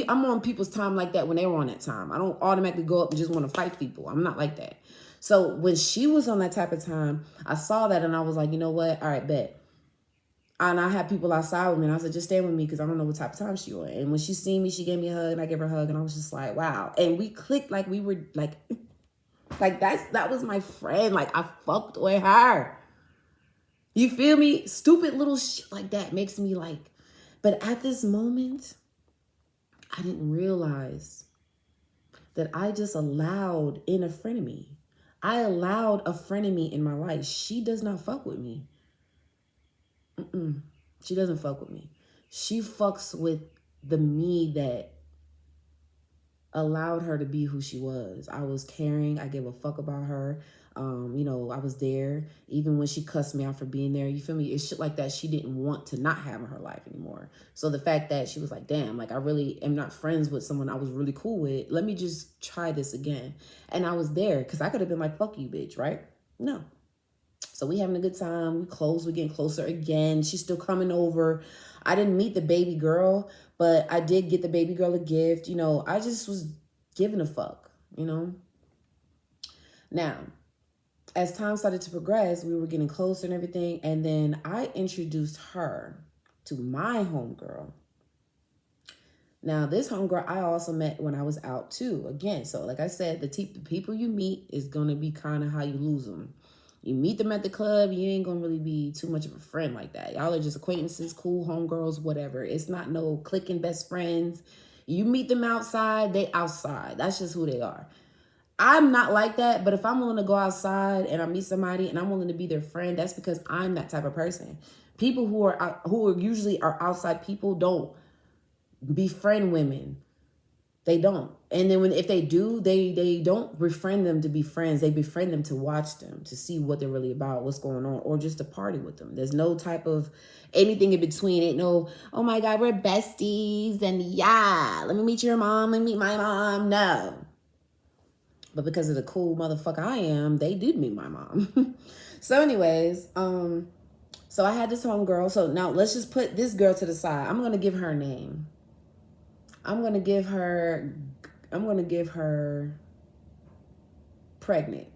I'm on people's time like that when they were on that time. I don't automatically go up and just want to fight people. I'm not like that. So when she was on that type of time, I saw that and I was like, you know what? All right, bet. And I had people outside with me and I said, just stand with me because I don't know what type of time she on. And when she seen me, she gave me a hug and I gave her a hug and I was just like, wow. And we clicked like we were like that was my friend. Like I fucked with her. You feel me? Stupid little shit like that makes me like, but at this moment, I didn't realize that I just allowed in a frenemy. I allowed a frenemy in my life. She does not fuck with me. She doesn't fuck with me. She fucks with the me that allowed her to be who she was. I was caring. I gave a fuck about her. I was there. Even when she cussed me out for being there, you feel me? It's shit like that she didn't want to not have in her life anymore. So the fact that she was like, damn, like I really am not friends with someone I was really cool with. Let me just try this again. And I was there because I could have been like, fuck you, bitch, right? No. So we having a good time. We're getting closer again. She's still coming over. I didn't meet the baby girl, but I did get the baby girl a gift. I just was giving a fuck, Now, as time started to progress, we were getting closer and everything. And then I introduced her to my homegirl. Now, this homegirl I also met when I was out too. Again, so like I said, the people you meet is going to be kind of how you lose them. You meet them at the club, you ain't going to really be too much of a friend like that. Y'all are just acquaintances, cool homegirls, whatever. It's not no clicking best friends. You meet them outside, they outside. That's just who they are. I'm not like that, but if I'm willing to go outside and I meet somebody and I'm willing to be their friend, that's because I'm that type of person. People who are usually outside people don't befriend women. They don't. And then if they do, they don't befriend them to be friends. They befriend them to watch them, to see what they're really about, what's going on, or just to party with them. There's no type of anything in between. Ain't no, oh my God, we're besties and yeah, let me meet your mom and meet my mom. No. But because of the cool motherfucker I am, they did meet my mom. So anyways, so I had this homegirl. So now let's just put this girl to the side. I'm going to give her a name. I'm going to give her pregnant.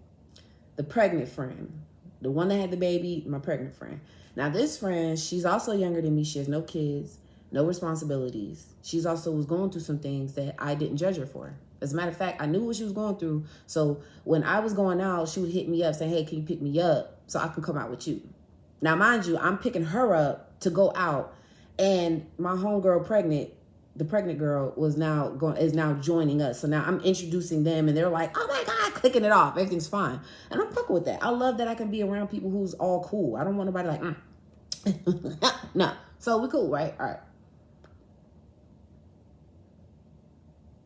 The pregnant friend. The one that had the baby, my pregnant friend. Now this friend, she's also younger than me. She has no kids, no responsibilities. She's also was going through some things that I didn't judge her for. As a matter of fact, I knew what she was going through. So when I was going out, she would hit me up saying, hey, can you pick me up so I can come out with you? Now, mind you, I'm picking her up to go out, and my homegirl the pregnant girl is now joining us. So now I'm introducing them, and they're like, oh my God, clicking it off. Everything's fine. And I'm fucking with that. I love that I can be around people who's all cool. I don't want nobody like, no. So we cool, right? All right.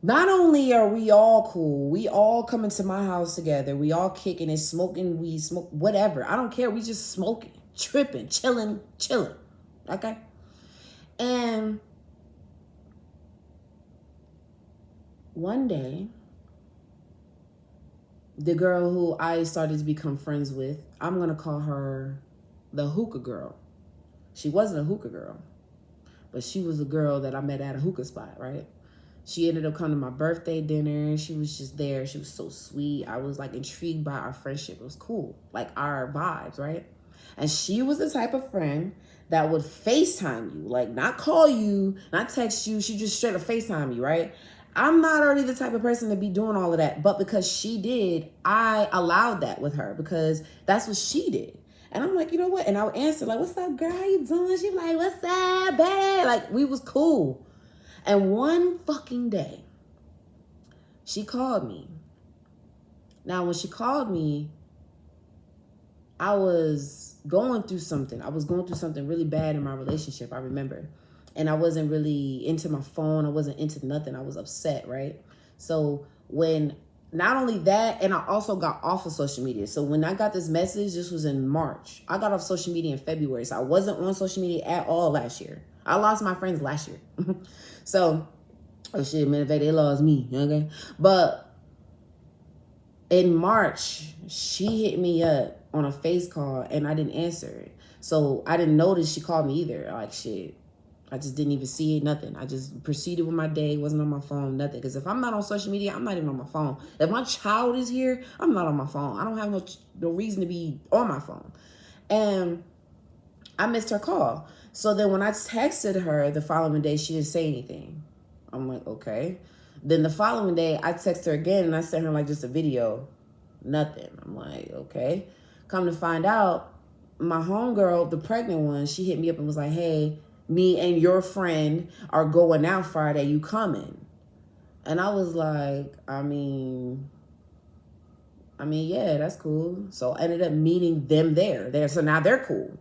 Not only are we all cool, we all come into my house together. We all kicking and smoking. We smoke whatever. I don't care. We just smoking, tripping, chilling. Okay? And one day, the girl who I started to become friends with, I'm going to call her the hookah girl. She wasn't a hookah girl, but she was a girl that I met at a hookah spot, right? She ended up coming to my birthday dinner. She was just there. She was so sweet. I was like intrigued by our friendship. It was cool. Like our vibes, right? And she was the type of friend that would FaceTime you. Like not call you, not text you. She just straight up FaceTime you, right? I'm not already the type of person to be doing all of that. But because she did, I allowed that with her because that's what she did. And I'm like, you know what? And I would answer like, what's up, girl? How you doing? She like, what's up, babe? Like we was cool. And one fucking day, she called me. Now, when she called me, I was going through something. I was going through something really bad in my relationship, I remember. And I wasn't really into my phone. I wasn't into nothing. I was upset, right? So when, not only that, and I also got off of social media. So when I got this message, this was in March. I got off social media in February. So I wasn't on social media at all last year. I lost my friends last year. So, oh shit, man, they lost me, okay? But in March, she hit me up on a face call and I didn't answer it. So I didn't notice she called me either. Like shit, I just didn't even see it, nothing. I just proceeded with my day, wasn't on my phone, nothing. Because if I'm not on social media, I'm not even on my phone. If my child is here, I'm not on my phone. I don't have no reason to be on my phone. And I missed her call. So then when I texted her the following day, she didn't say anything. I'm like, okay. Then the following day, I texted her again and I sent her like just a video. Nothing. I'm like, okay. Come to find out, my homegirl, the pregnant one, she hit me up and was like, hey, me and your friend are going out Friday. You coming? And I was like, I mean, yeah, that's cool. So I ended up meeting them there. So now they're cool.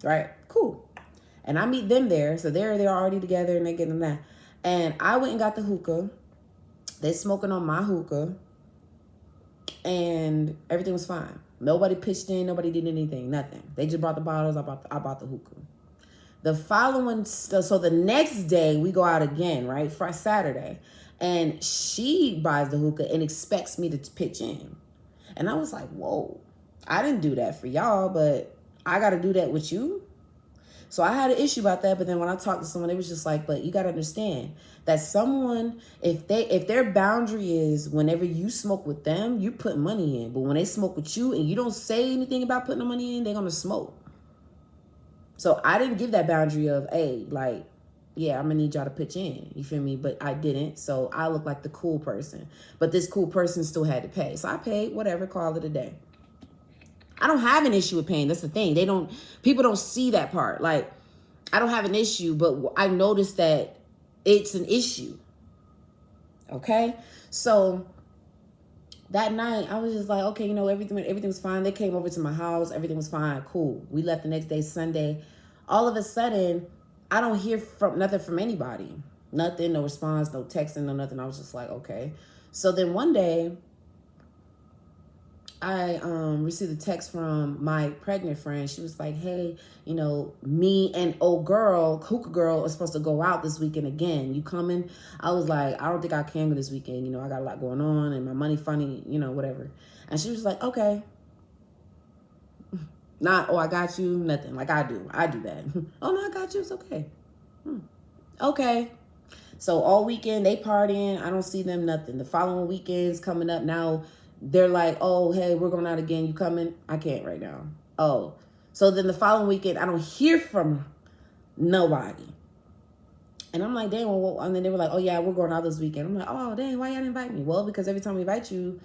Right? Cool. And I meet them there. So they're already together and they're getting that. And I went and got the hookah. They smoking on my hookah. And everything was fine. Nobody pitched in. Nobody did anything. Nothing. They just brought the bottles. I bought the hookah. So the next day we go out again, right? For Saturday. And she buys the hookah and expects me to pitch in. And I was like, whoa, I didn't do that for y'all, but I got to do that with you. So I had an issue about that. But then when I talked to someone, it was just like, but you got to understand that someone, if their boundary is whenever you smoke with them, you put money in. But when they smoke with you and you don't say anything about putting the money in, they're going to smoke. So I didn't give that boundary of, hey, like, yeah, I'm going to need y'all to pitch in. You feel me? But I didn't. So I look like the cool person. But this cool person still had to pay. So I paid, whatever, call it a day. I don't have an issue with paying. That's the thing. People don't see that part. Like, I don't have an issue, but I noticed that it's an issue. Okay? So that night, I was just like, okay, everything was fine. They came over to my house. Everything was fine. Cool. We left the next day, Sunday. All of a sudden, I don't hear nothing from anybody. Nothing, no response, no texting, no nothing. I was just like, okay. So then one day, I received a text from my pregnant friend. She was like, hey, me and old girl, hookah girl, are supposed to go out this weekend again. You coming? I was like, I don't think I can go this weekend. I got a lot going on and my money funny, whatever. And she was like, okay. Not, oh, I got you, nothing. Like I do that. Oh, no, I got you. It's okay. Okay. So all weekend they partying. I don't see them nothing. The following weekend's coming up now. They're like, oh, hey, we're going out again. You coming? I can't right now. Oh. So then the following weekend, I don't hear from nobody. And I'm like, dang, well, and then they were like, oh, yeah, we're going out this weekend. I'm like, oh, dang, why y'all didn't invite me? Well, because every time we invite you,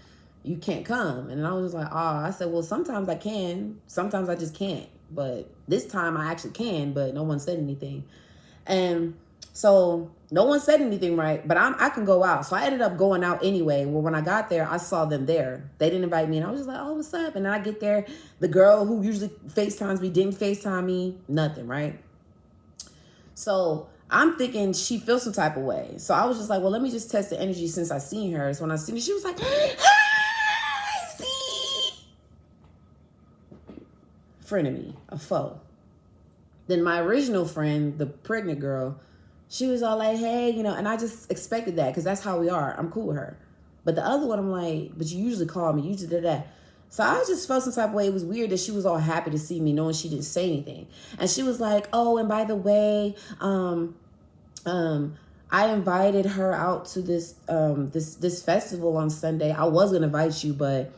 you can't come. And I was just like, oh, I said, well, sometimes I can. Sometimes I just can't. But this time I actually can, but no one said anything. And so no one said anything, right? But I can go out. So I ended up going out anyway. Well, when I got there, I saw them there. They didn't invite me. And I was just like, oh, what's up? And then I get there. The girl who usually FaceTimes me didn't FaceTime me. Nothing, right? So I'm thinking she feels some type of way. So I was just like, well, let me just test the energy since I seen her. So when I seen her, she was like, hi, see. Frienemy, a faux. Then my original friend, the pregnant girl, she was all like, hey, and I just expected that because that's how we are. I'm cool with her. But the other one, I'm like, but you usually call me. You usually did that. So I just felt some type of way. It was weird that she was all happy to see me knowing she didn't say anything. And she was like, oh, and by the way, I invited her out to this festival on Sunday. I was going to invite you, but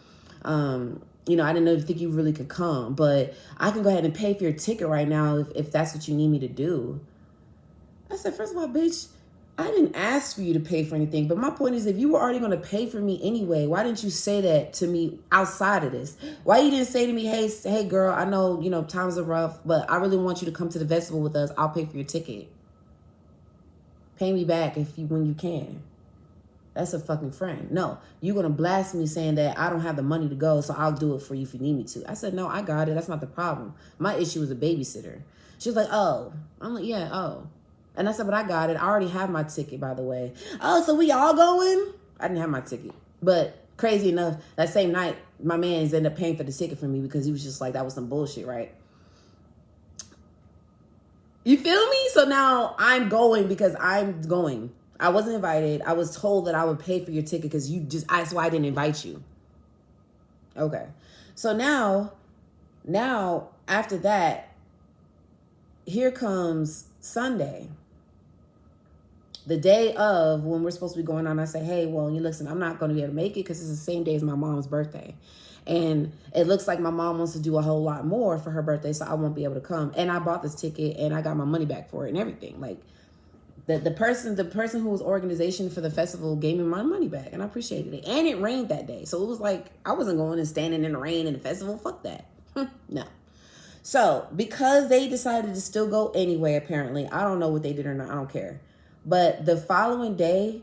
I didn't think you really could come, but I can go ahead and pay for your ticket right now if that's what you need me to do. I said, first of all, bitch, I didn't ask for you to pay for anything. But my point is, if you were already going to pay for me anyway, why didn't you say that to me outside of this? Why you didn't say to me, hey, girl, I know, times are rough, but I really want you to come to the festival with us. I'll pay for your ticket. Pay me back when you can. That's a fucking friend. No, you're going to blast me saying that I don't have the money to go, so I'll do it for you if you need me to. I said, no, I got it. That's not the problem. My issue is a babysitter. She was like, oh. I'm like, yeah, oh. And I said, but I got it. I already have my ticket, by the way. Oh, so we all going? I didn't have my ticket. But crazy enough, that same night, my mans ended up paying for the ticket for me because he was just like, that was some bullshit, right? You feel me? So now I'm going because I'm going. I wasn't invited. I was told that I would pay for your ticket because that's why I didn't invite you. Okay. So now, after that, here comes Sunday. The day of when we're supposed to be going on, I say, hey, well, listen, I'm not going to be able to make it because it's the same day as my mom's birthday. And it looks like my mom wants to do a whole lot more for her birthday, so I won't be able to come. And I bought this ticket and I got my money back for it and everything. Like the person who was organization for the festival gave me my money back and I appreciated it. And it rained that day. So it was like I wasn't going and standing in the rain in the festival. Fuck that. No. So because they decided to still go anyway, apparently, I don't know what they did or not. I don't care. But the following day,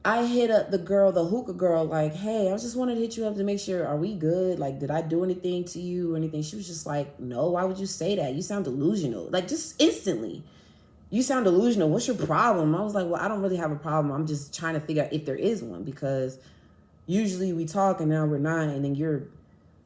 I hit up the hookah girl, like, hey, I just wanted to hit you up to make sure, are we good? Like, did I do anything to you or anything? She was just like, no, why would you say that? You sound delusional. Like, just instantly. You sound delusional. What's your problem? I was like, well, I don't really have a problem. I'm just trying to figure out if there is one because usually we talk and now we're not. And then you're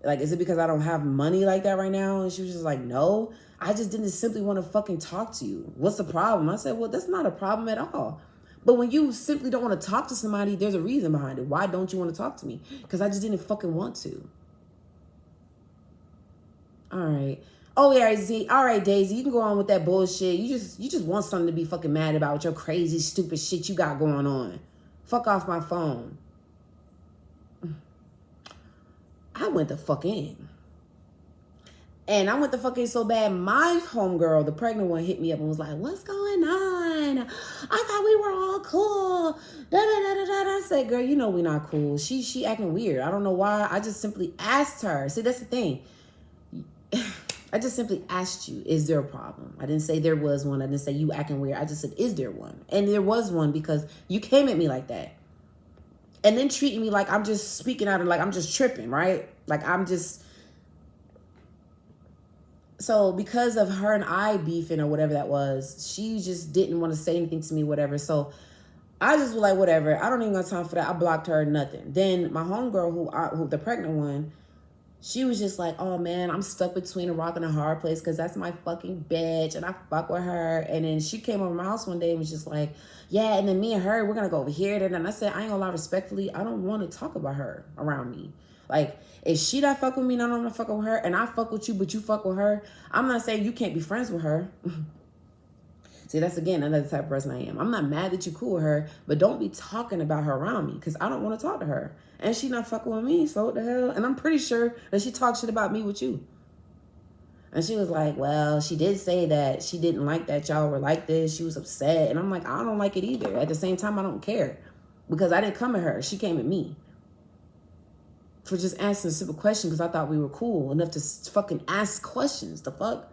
like, is it because I don't have money like that right now? And she was just like, no, I just didn't simply want to fucking talk to you. What's the problem? I said, well, that's not a problem at all. But when you simply don't want to talk to somebody, there's a reason behind it. Why don't you want to talk to me? Because I just didn't fucking want to. All right. Oh, yeah, Z. All right, Daisy, you can go on with that bullshit. You just want something to be fucking mad about with your crazy, stupid shit you got going on. Fuck off my phone. I went the fuck in. And I went the fuck in so bad, my homegirl, the pregnant one, hit me up and was like, what's going on? I thought we were all cool. Da, da, da, da, da. I said, girl, you know we not cool. She acting weird. I don't know why. I just simply asked her. See, that's the thing. I just simply asked you, is there a problem? I didn't say there was one. I didn't say you acting weird. I just said, is there one? And there was one because you came at me like that. And then treating me like I'm just speaking out of like I'm just tripping, right? Like I'm just... So because of her and I beefing or whatever that was, she just didn't want to say anything to me, whatever. So I just was like, whatever. I don't even got time for that. I blocked her, nothing. Then my homegirl, who the pregnant one, she was just like, oh man, I'm stuck between a rock and a hard place because that's my fucking bitch and I fuck with her. And then she came over my house one day and was just like, yeah, and then me and her, we're gonna go over here. And I said, I ain't gonna lie, respectfully, I don't want to talk about her around me. Like, if she not fuck with me, I don't want to fuck with her, and I fuck with you, but you fuck with her, I'm not saying you can't be friends with her. See, that's again another type of person I am. I'm not mad that you cool with her, but don't be talking about her around me because I don't want to talk to her. And she not fucking with me, so what the hell? And I'm pretty sure that she talked shit about me with you. And she was like, well, she did say that she didn't like that y'all were like this. She was upset. And I'm like, I don't like it either. At the same time, I don't care because I didn't come at her. She came at me for just asking a simple question because I thought we were cool enough to fucking ask questions. The fuck?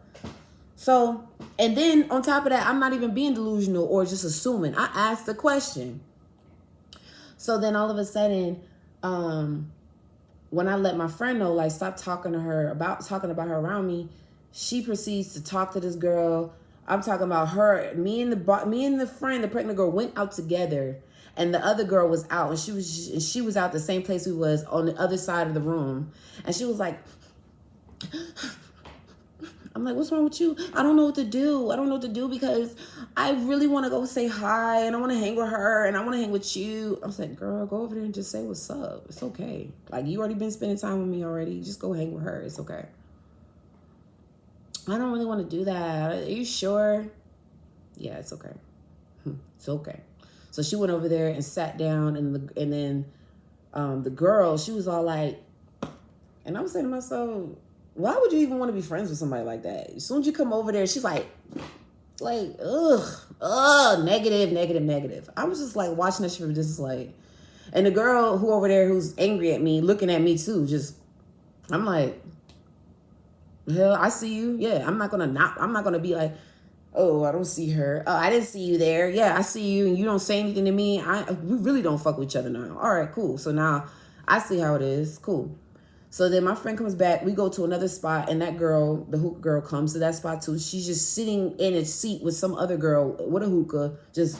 So, and then on top of that, I'm not even being delusional or just assuming. I asked the question. So then all of a sudden, when I let my friend know, like, stop talking about her around me, she proceeds to talk to this girl. I'm talking about her, me and the friend, the pregnant girl, went out together, and the other girl was out, and she was out the same place we was on the other side of the room, and she was like, I'm like, what's wrong with you? I don't know what to do. I don't know what to do because I really want to go say hi and I want to hang with her and I want to hang with you. I was like, girl, go over there and just say what's up. It's okay. Like, you already been spending time with me already. Just go hang with her. It's okay. I don't really want to do that. Are you sure? Yeah, it's okay. It's okay. So she went over there and sat down, and then the girl, she was all like, and I was saying to myself, why would you even want to be friends with somebody like that? As soon as you come over there, she's like, negative. I was just like watching that shit from just like, and the girl who over there who's angry at me, looking at me too, just, I'm like, hell, I see you. Yeah, I'm not gonna be like, oh, I don't see her. Oh, I didn't see you there. Yeah, I see you, and you don't say anything to me. We really don't fuck with each other now. All right, cool. So now I see how it is. Cool. So then my friend comes back. We go to another spot, and that girl, the hookah girl, comes to that spot too. She's just sitting in a seat with some other girl with a hookah, just.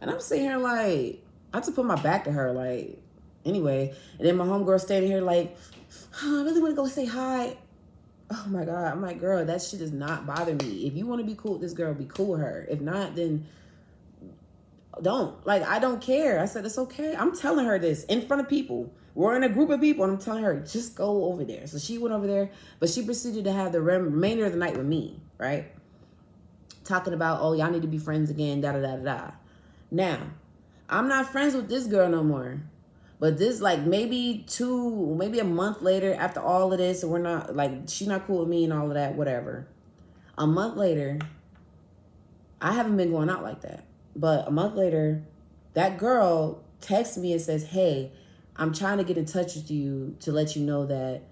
And I'm sitting here like, I have to put my back to her, like, anyway. And then my homegirl standing here like, oh, I really want to go say hi. Oh my God. I'm like, girl, that shit does not bother me. If you want to be cool with this girl, be cool with her. If not, then don't. Like, I don't care. I said, it's okay. I'm telling her this in front of people. We're in a group of people, and I'm telling her, just go over there. So she went over there, but she proceeded to have the remainder of the night with me, right? Talking about, oh, y'all need to be friends again, da-da-da-da-da. Now, I'm not friends with this girl no more. But this, like, maybe a month later after all of this, and we're not, like, she's not cool with me and all of that, whatever. A month later, I haven't been going out like that. But a month later, that girl texts me and says, hey, I'm trying to get in touch with you to let you know that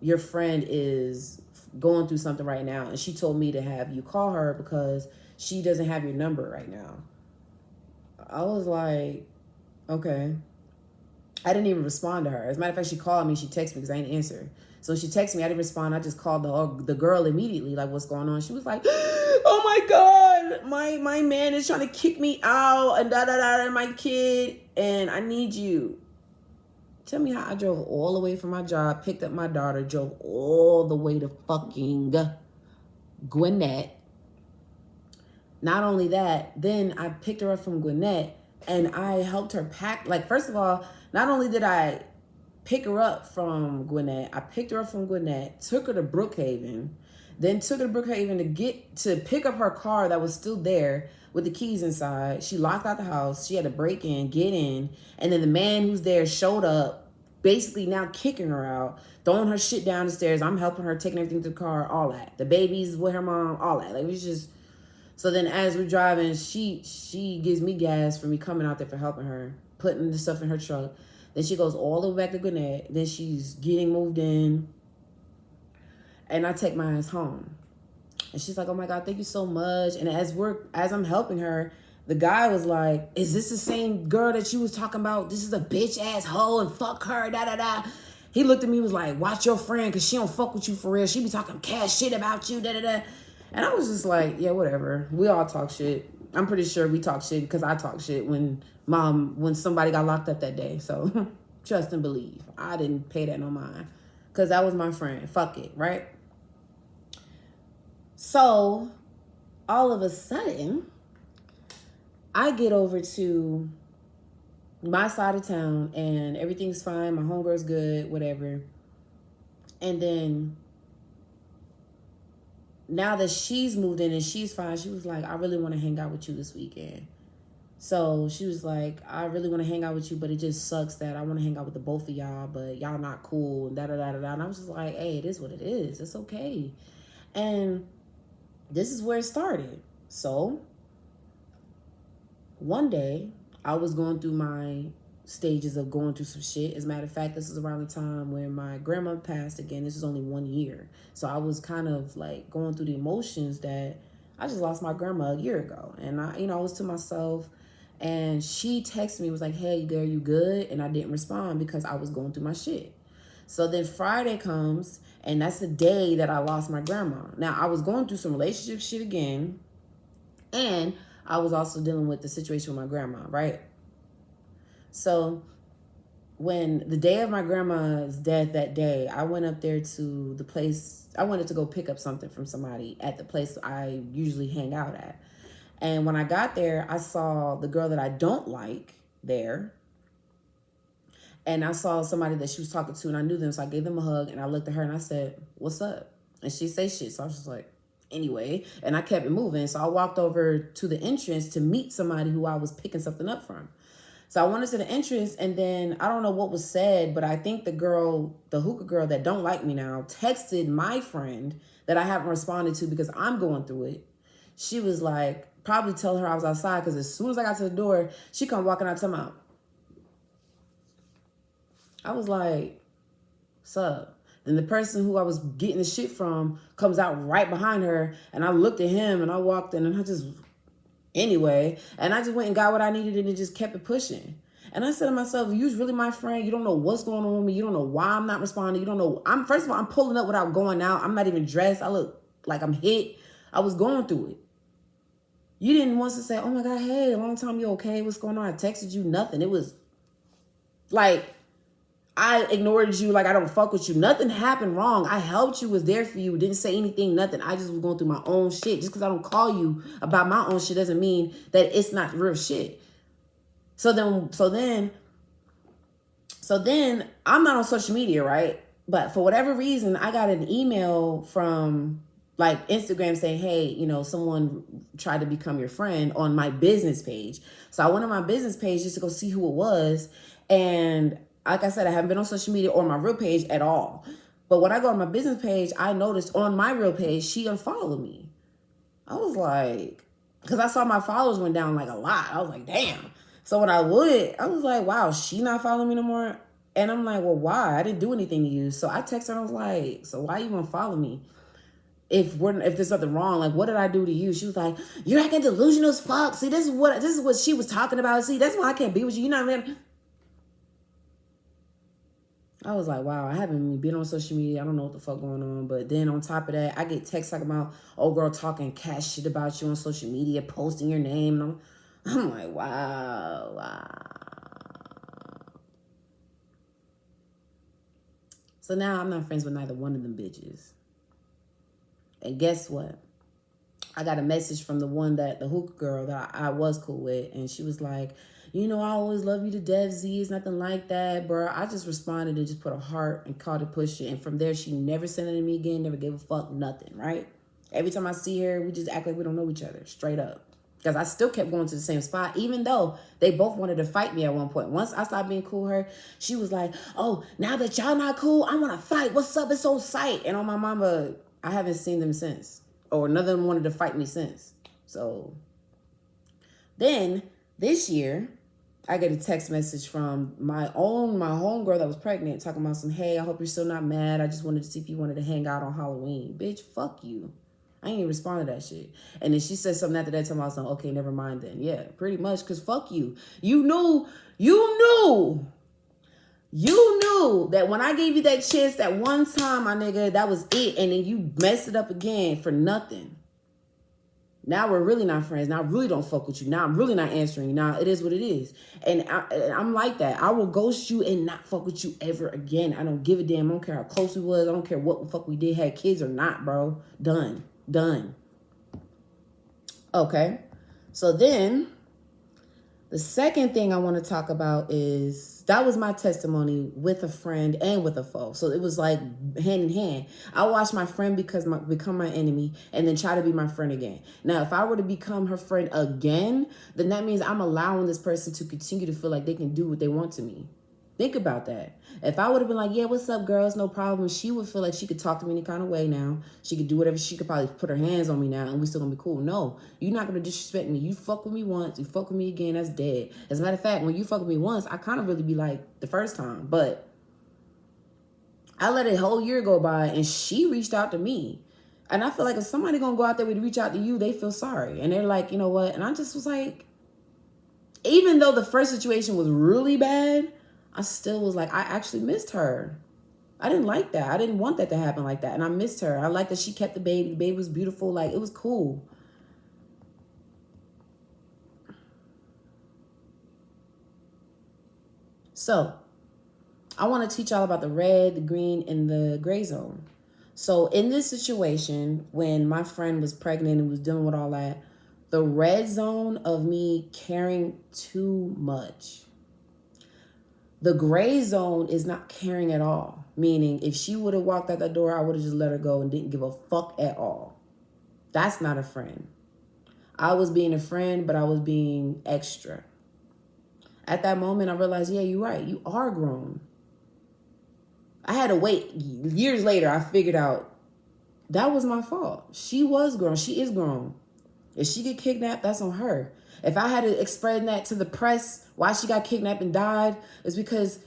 your friend is going through something right now. And she told me to have you call her because she doesn't have your number right now. I was like, okay. I didn't even respond to her. As a matter of fact, she called me. She texted me because I didn't answer. So she texted me. I didn't respond. I just called the girl immediately, like, what's going on? She was like, oh my God, my man is trying to kick me out and da-da-da, and my kid, and I need you. Tell me how I drove all the way from my job, picked up my daughter, drove all the way to fucking Gwinnett. Not only that, then I picked her up from Gwinnett and I helped her pack. Like, first of all, not only did I pick her up from Gwinnett, I picked her up from Gwinnett, took her to Brookhaven, then took her to Brookhaven to pick up her car that was still there with the keys inside. She locked out the house. She had to break in, get in. And then the man who's there showed up, basically now kicking her out, throwing her shit down the stairs. I'm helping her, taking everything to the car, all that. The baby's with her mom, all that. Like, it was just... So then as we're driving, she gives me gas for me coming out there for helping her, putting the stuff in her truck. Then she goes all the way back to Gwinnett. Then she's getting moved in. And I take my ass home. And she's like, oh my God, thank you so much. And as I'm helping her, the guy was like, is this the same girl that you was talking about? This is a bitch ass hoe and fuck her, da da da. He looked at me and was like, watch your friend because she don't fuck with you for real. She be talking cash shit about you, da da da. And I was just like, yeah, whatever. We all talk shit. I'm pretty sure we talk shit because I talk shit when somebody got locked up that day. So trust and believe. I didn't pay that no mind because that was my friend. Fuck it, right? So all of a sudden, I get over to my side of town and everything's fine. My homegirl's good, whatever. And then now that she's moved in and she's fine, she was like, I really want to hang out with you this weekend. So she was like, I really want to hang out with you, but it just sucks that I want to hang out with the both of y'all, but y'all not cool and da-da-da-da-da. And I was just like, hey, it is what it is. It's okay. And this is where it started. So one day I was going through my stages of going through some shit. As a matter of fact, this is around the time when my grandma passed again. This is only 1 year. So I was kind of like going through the emotions that I just lost my grandma a year ago. And I was to myself, and she texted me, was like, hey, girl, you good? And I didn't respond because I was going through my shit. So then Friday comes, and that's the day that I lost my grandma. Now, I was going through some relationship shit again, and I was also dealing with the situation with my grandma, right? So when the day of my grandma's death that day, I went up there to the place. I wanted to go pick up something from somebody at the place I usually hang out at. And when I got there, I saw the girl that I don't like there. And I saw somebody that she was talking to, and I knew them. So I gave them a hug, and I looked at her, and I said, what's up? And she say shit. So I was just like, anyway. And I kept it moving. So I walked over to the entrance to meet somebody who I was picking something up from. So I went to the entrance, and then I don't know what was said, but I think the hookah girl that don't like me now, texted my friend that I haven't responded to because I'm going through it. She was like, probably tell her I was outside, because as soon as I got to the door, she come walking out to my. I was like, what's up? Then the person who I was getting the shit from comes out right behind her, and I looked at him, and I walked in, and I just, anyway, and I just went and got what I needed, and it just kept it pushing. And I said to myself, you're really my friend. You don't know what's going on with me. You don't know why I'm not responding. You don't know. First of all, I'm pulling up without going out. I'm not even dressed. I look like I'm hit. I was going through it. You didn't want to say, oh my God, hey, a long time, you okay? What's going on? I texted you, nothing. It was like, I ignored you like I don't fuck with you. Nothing happened wrong. I helped you, was there for you, didn't say anything, nothing. I just was going through my own shit. Just because I don't call you about my own shit doesn't mean that it's not real shit. So then I'm not on social media, right? But for whatever reason, I got an email from like Instagram saying, hey, someone tried to become your friend on my business page. So I went on my business page just to go see who it was. And like I said, I haven't been on social media or my real page at all. But when I go on my business page, I noticed on my real page, she unfollowed me. I was like, because I saw my followers went down like a lot. I was like, damn. So when I was like, wow, she not following me no more. And I'm like, well, why? I didn't do anything to you. So I texted her and I was like, so why you unfollow me? If there's something wrong, like, what did I do to you? She was like, you're acting delusional as fuck. See, this is what she was talking about. See, that's why I can't be with you. You know what I mean? I was like, wow, I haven't even been on social media. I don't know what the fuck going on. But then on top of that, I get texts talking about, oh, girl, talking cat shit about you on social media, posting your name. And I'm like, wow. So now I'm not friends with neither one of them bitches. And guess what? I got a message from the hookah girl that I was cool with. And she was like, I always love you to death, Z. It's nothing like that, bro. I just responded and just put a heart and called it push it. And from there, she never sent it to me again, never gave a fuck, nothing, right? Every time I see her, we just act like we don't know each other, straight up. Because I still kept going to the same spot, even though they both wanted to fight me at one point. Once I stopped being cool with her, she was like, oh, now that y'all not cool, I want to fight. What's up? It's so sight. And on my mama, I haven't seen them since. Or none of them wanted to fight me since. So then this year, I get a text message from my homegirl that was pregnant talking about some, hey, I hope you're still not mad. I just wanted to see if you wanted to hang out on Halloween. Bitch, fuck you. I ain't even respond to that shit. And then she said something after that time. I was like, okay, never mind then. Yeah, pretty much, because fuck you. You knew that when I gave you that chance that one time, my nigga, that was it. And then you messed it up again for nothing. Now we're really not friends. Now I really don't fuck with you. Now I'm really not answering you. Now it is what it is. And I'm like that. I will ghost you and not fuck with you ever again. I don't give a damn. I don't care how close we was. I don't care what the fuck we did, had kids or not, bro. Done. Done. Okay. So then the second thing I want to talk about is that was my testimony with a friend and with a foe. So it was like hand in hand. I watched my friend become my enemy and then try to be my friend again. Now, if I were to become her friend again, then that means I'm allowing this person to continue to feel like they can do what they want to me. Think about that. If I would have been like, yeah, what's up, girls? No problem. She would feel like she could talk to me any kind of way now. She could do whatever. She could probably put her hands on me now and we still gonna be cool. No, you're not gonna disrespect me. You fuck with me once, you fuck with me again, that's dead. As a matter of fact, when you fuck with me once, I kind of really be like the first time. But I let a whole year go by and she reached out to me. And I feel like if somebody gonna go out there to reach out to you, they feel sorry. And they're like, you know what? And I just was like, even though the first situation was really bad, I still was like, I actually missed her. I didn't like that. I didn't want that to happen like that. And I missed her. I liked that she kept the baby. The baby was beautiful. Like, it was cool. So, I want to teach y'all about the red, the green, and the gray zone. So, in this situation, when my friend was pregnant and was dealing with all that, the red zone of me caring too much. The gray zone is not caring at all. Meaning, if she would have walked out that door, I would have just let her go and didn't give a fuck at all. That's not a friend. I was being a friend, but I was being extra. At that moment, I realized, yeah, you're right. You are grown. I had to wait. Years later, I figured out that was my fault. She was grown. She is grown. If she get kidnapped, that's on her. If I had to explain that to the press, why she got kidnapped and died, is because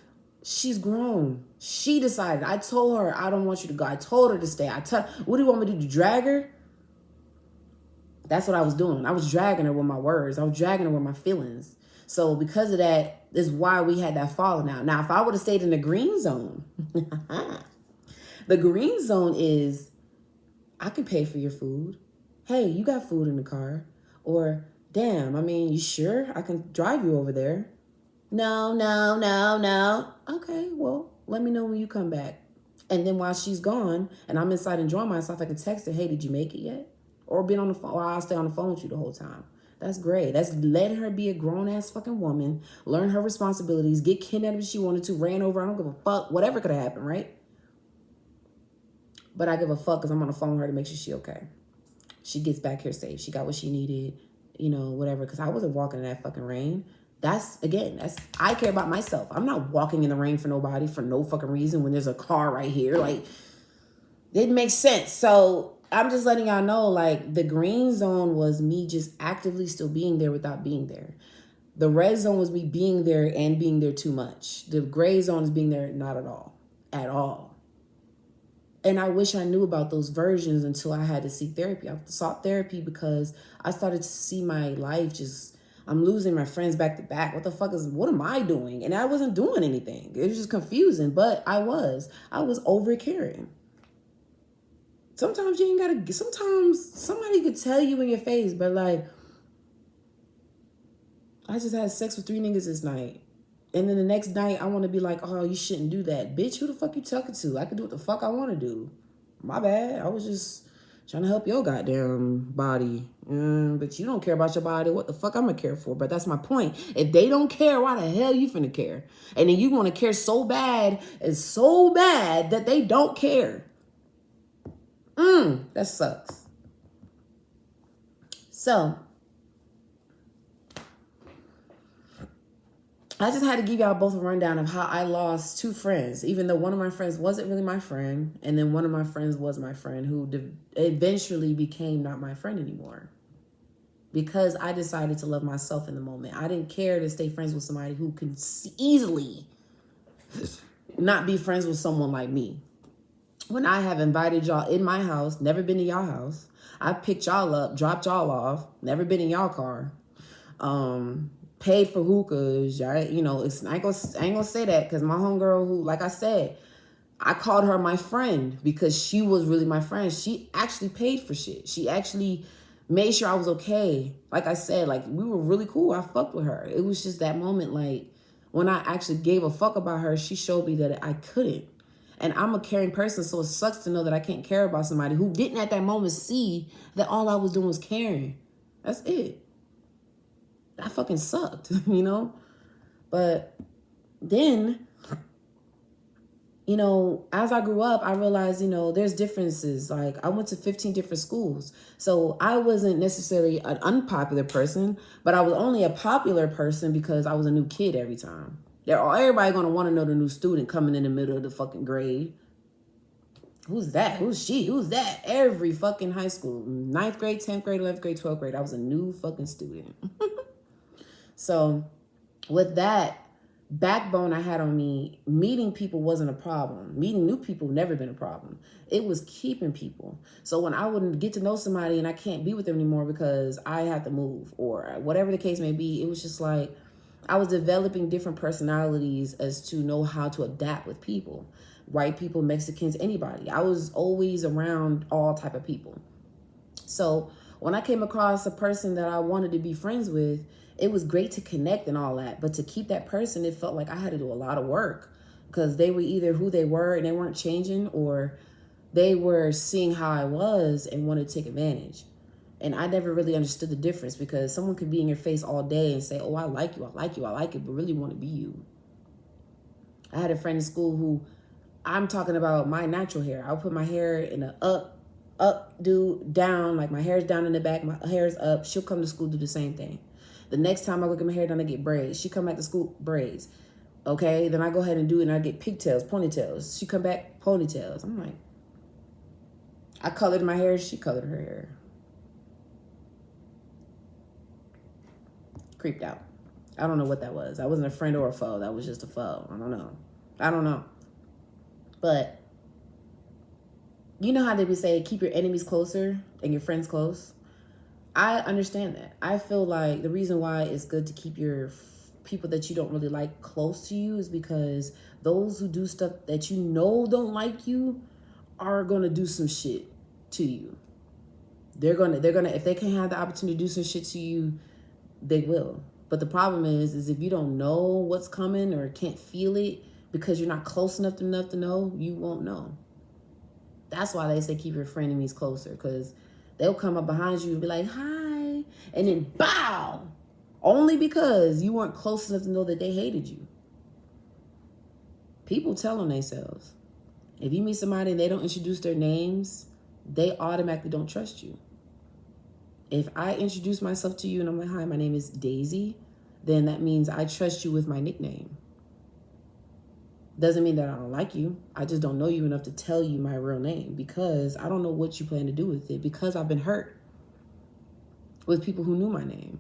she's grown. She decided. I told her, I don't want you to go. I told her to stay. What do you want me to do, drag her? That's what I was doing. I was dragging her with my words. I was dragging her with my feelings. So because of that, is why we had that falling out. Now, if I would have stayed in the green zone, the green zone is, I can pay for your food. Hey, you got food in the car. Or, damn, I mean, you sure? I can drive you over there. No. Okay, well, let me know when you come back. And then while she's gone and I'm inside enjoying myself, I can text her, hey, did you make it yet? Or be on the phone, or I'll stay on the phone with you the whole time. That's great. That's letting her be a grown-ass fucking woman, learn her responsibilities, get kidnapped if she wanted to, ran over, I don't give a fuck, whatever could have happened, right? But I give a fuck because I'm on the phone with her to make sure she okay. She gets back here safe. She got what she needed, you know, whatever. Because I wasn't walking in that fucking rain. I care about myself. I'm not walking in the rain for nobody for no fucking reason when there's a car right here. Like, it makes sense. So I'm just letting y'all know, like, the green zone was me just actively still being there without being there. The red zone was me being there and being there too much. The gray zone is being there not at all. At all. And I wish I knew about those versions until I had to seek therapy. I sought therapy because I started to see my life just, I'm losing my friends back to back. What am I doing? And I wasn't doing anything. It was just confusing, but I was over caring. Sometimes sometimes somebody could tell you in your face, but like, I just had sex with 3 niggas this night. And then the next night, I want to be like, oh, you shouldn't do that. Bitch, who the fuck you talking to? I can do what the fuck I want to do. My bad. I was just trying to help your goddamn body. But you don't care about your body. What the fuck I'm going to care for? But that's my point. If they don't care, why the hell you finna care? And then you want to care so bad, and so bad that they don't care. That sucks. So I just had to give y'all both a rundown of how I lost 2 friends, even though one of my friends wasn't really my friend. And then one of my friends was my friend who eventually became not my friend anymore. Because I decided to love myself in the moment. I didn't care to stay friends with somebody who could easily not be friends with someone like me. When I have invited y'all in my house, never been to y'all house. I've picked y'all up, dropped y'all off, never been in y'all car. Paid for hookahs, right? You know, I ain't gonna say that because my homegirl who, like I said, I called her my friend because she was really my friend. She actually paid for shit. She actually made sure I was okay. Like I said, like we were really cool. I fucked with her. It was just that moment, like when I actually gave a fuck about her, she showed me that I couldn't. And I'm a caring person, so it sucks to know that I can't care about somebody who didn't at that moment see that all I was doing was caring. That's it. That fucking sucked, you know? But then, you know, as I grew up, I realized, you know, there's differences. Like, I went to 15 different schools. So I wasn't necessarily an unpopular person, but I was only a popular person because I was a new kid every time. Everybody going to want to know the new student coming in the middle of the fucking grade. Who's that? Who's she? Who's that? Every fucking high school. 9th grade, 10th grade, 11th grade, 12th grade. I was a new fucking student. So with that backbone I had on me, meeting people wasn't a problem. Meeting new people never been a problem. It was keeping people. So when I wouldn't get to know somebody and I can't be with them anymore because I had to move or whatever the case may be, it was just like I was developing different personalities as to know how to adapt with people. White people, Mexicans, anybody. I was always around all type of people. So when I came across a person that I wanted to be friends with, it was great to connect and all that. But to keep that person, it felt like I had to do a lot of work because they were either who they were and they weren't changing, or they were seeing how I was and wanted to take advantage. And I never really understood the difference, because someone could be in your face all day and say, oh, I like you, I like you, I like it, but really want to be you. I had a friend in school who, I'm talking about my natural hair. I'll put my hair in a down, like my hair's down in the back, my hair's up. She'll come to school, do the same thing. The next time I go get my hair done, I get braids. She come back to school, braids. Okay, then I go ahead and do it and I get pigtails, ponytails. She come back, ponytails. I'm like, I colored my hair, she colored her hair. Creeped out. I don't know what that was. That wasn't a friend or a foe. That was just a foe. I don't know. But you know how they would say, keep your enemies closer and your friends close? I understand that. I feel like the reason why it's good to keep your people that you don't really like close to you is because those who do stuff that you know don't like you are going to do some shit to you. They're gonna, if they can have the opportunity to do some shit to you, they will. But the problem is if you don't know what's coming or can't feel it because you're not close enough to know, you won't know. That's why they say keep your frenemies closer, because they'll come up behind you and be like, hi, and then bow, only because you weren't close enough to know that they hated you. People tell on themselves. If you meet somebody and they don't introduce their names, they automatically don't trust you. If I introduce myself to you and I'm like, hi, my name is Daisy, then that means I trust you with my nickname. Doesn't mean that I don't like you. I just don't know you enough to tell you my real name, because I don't know what you plan to do with it, because I've been hurt with people who knew my name.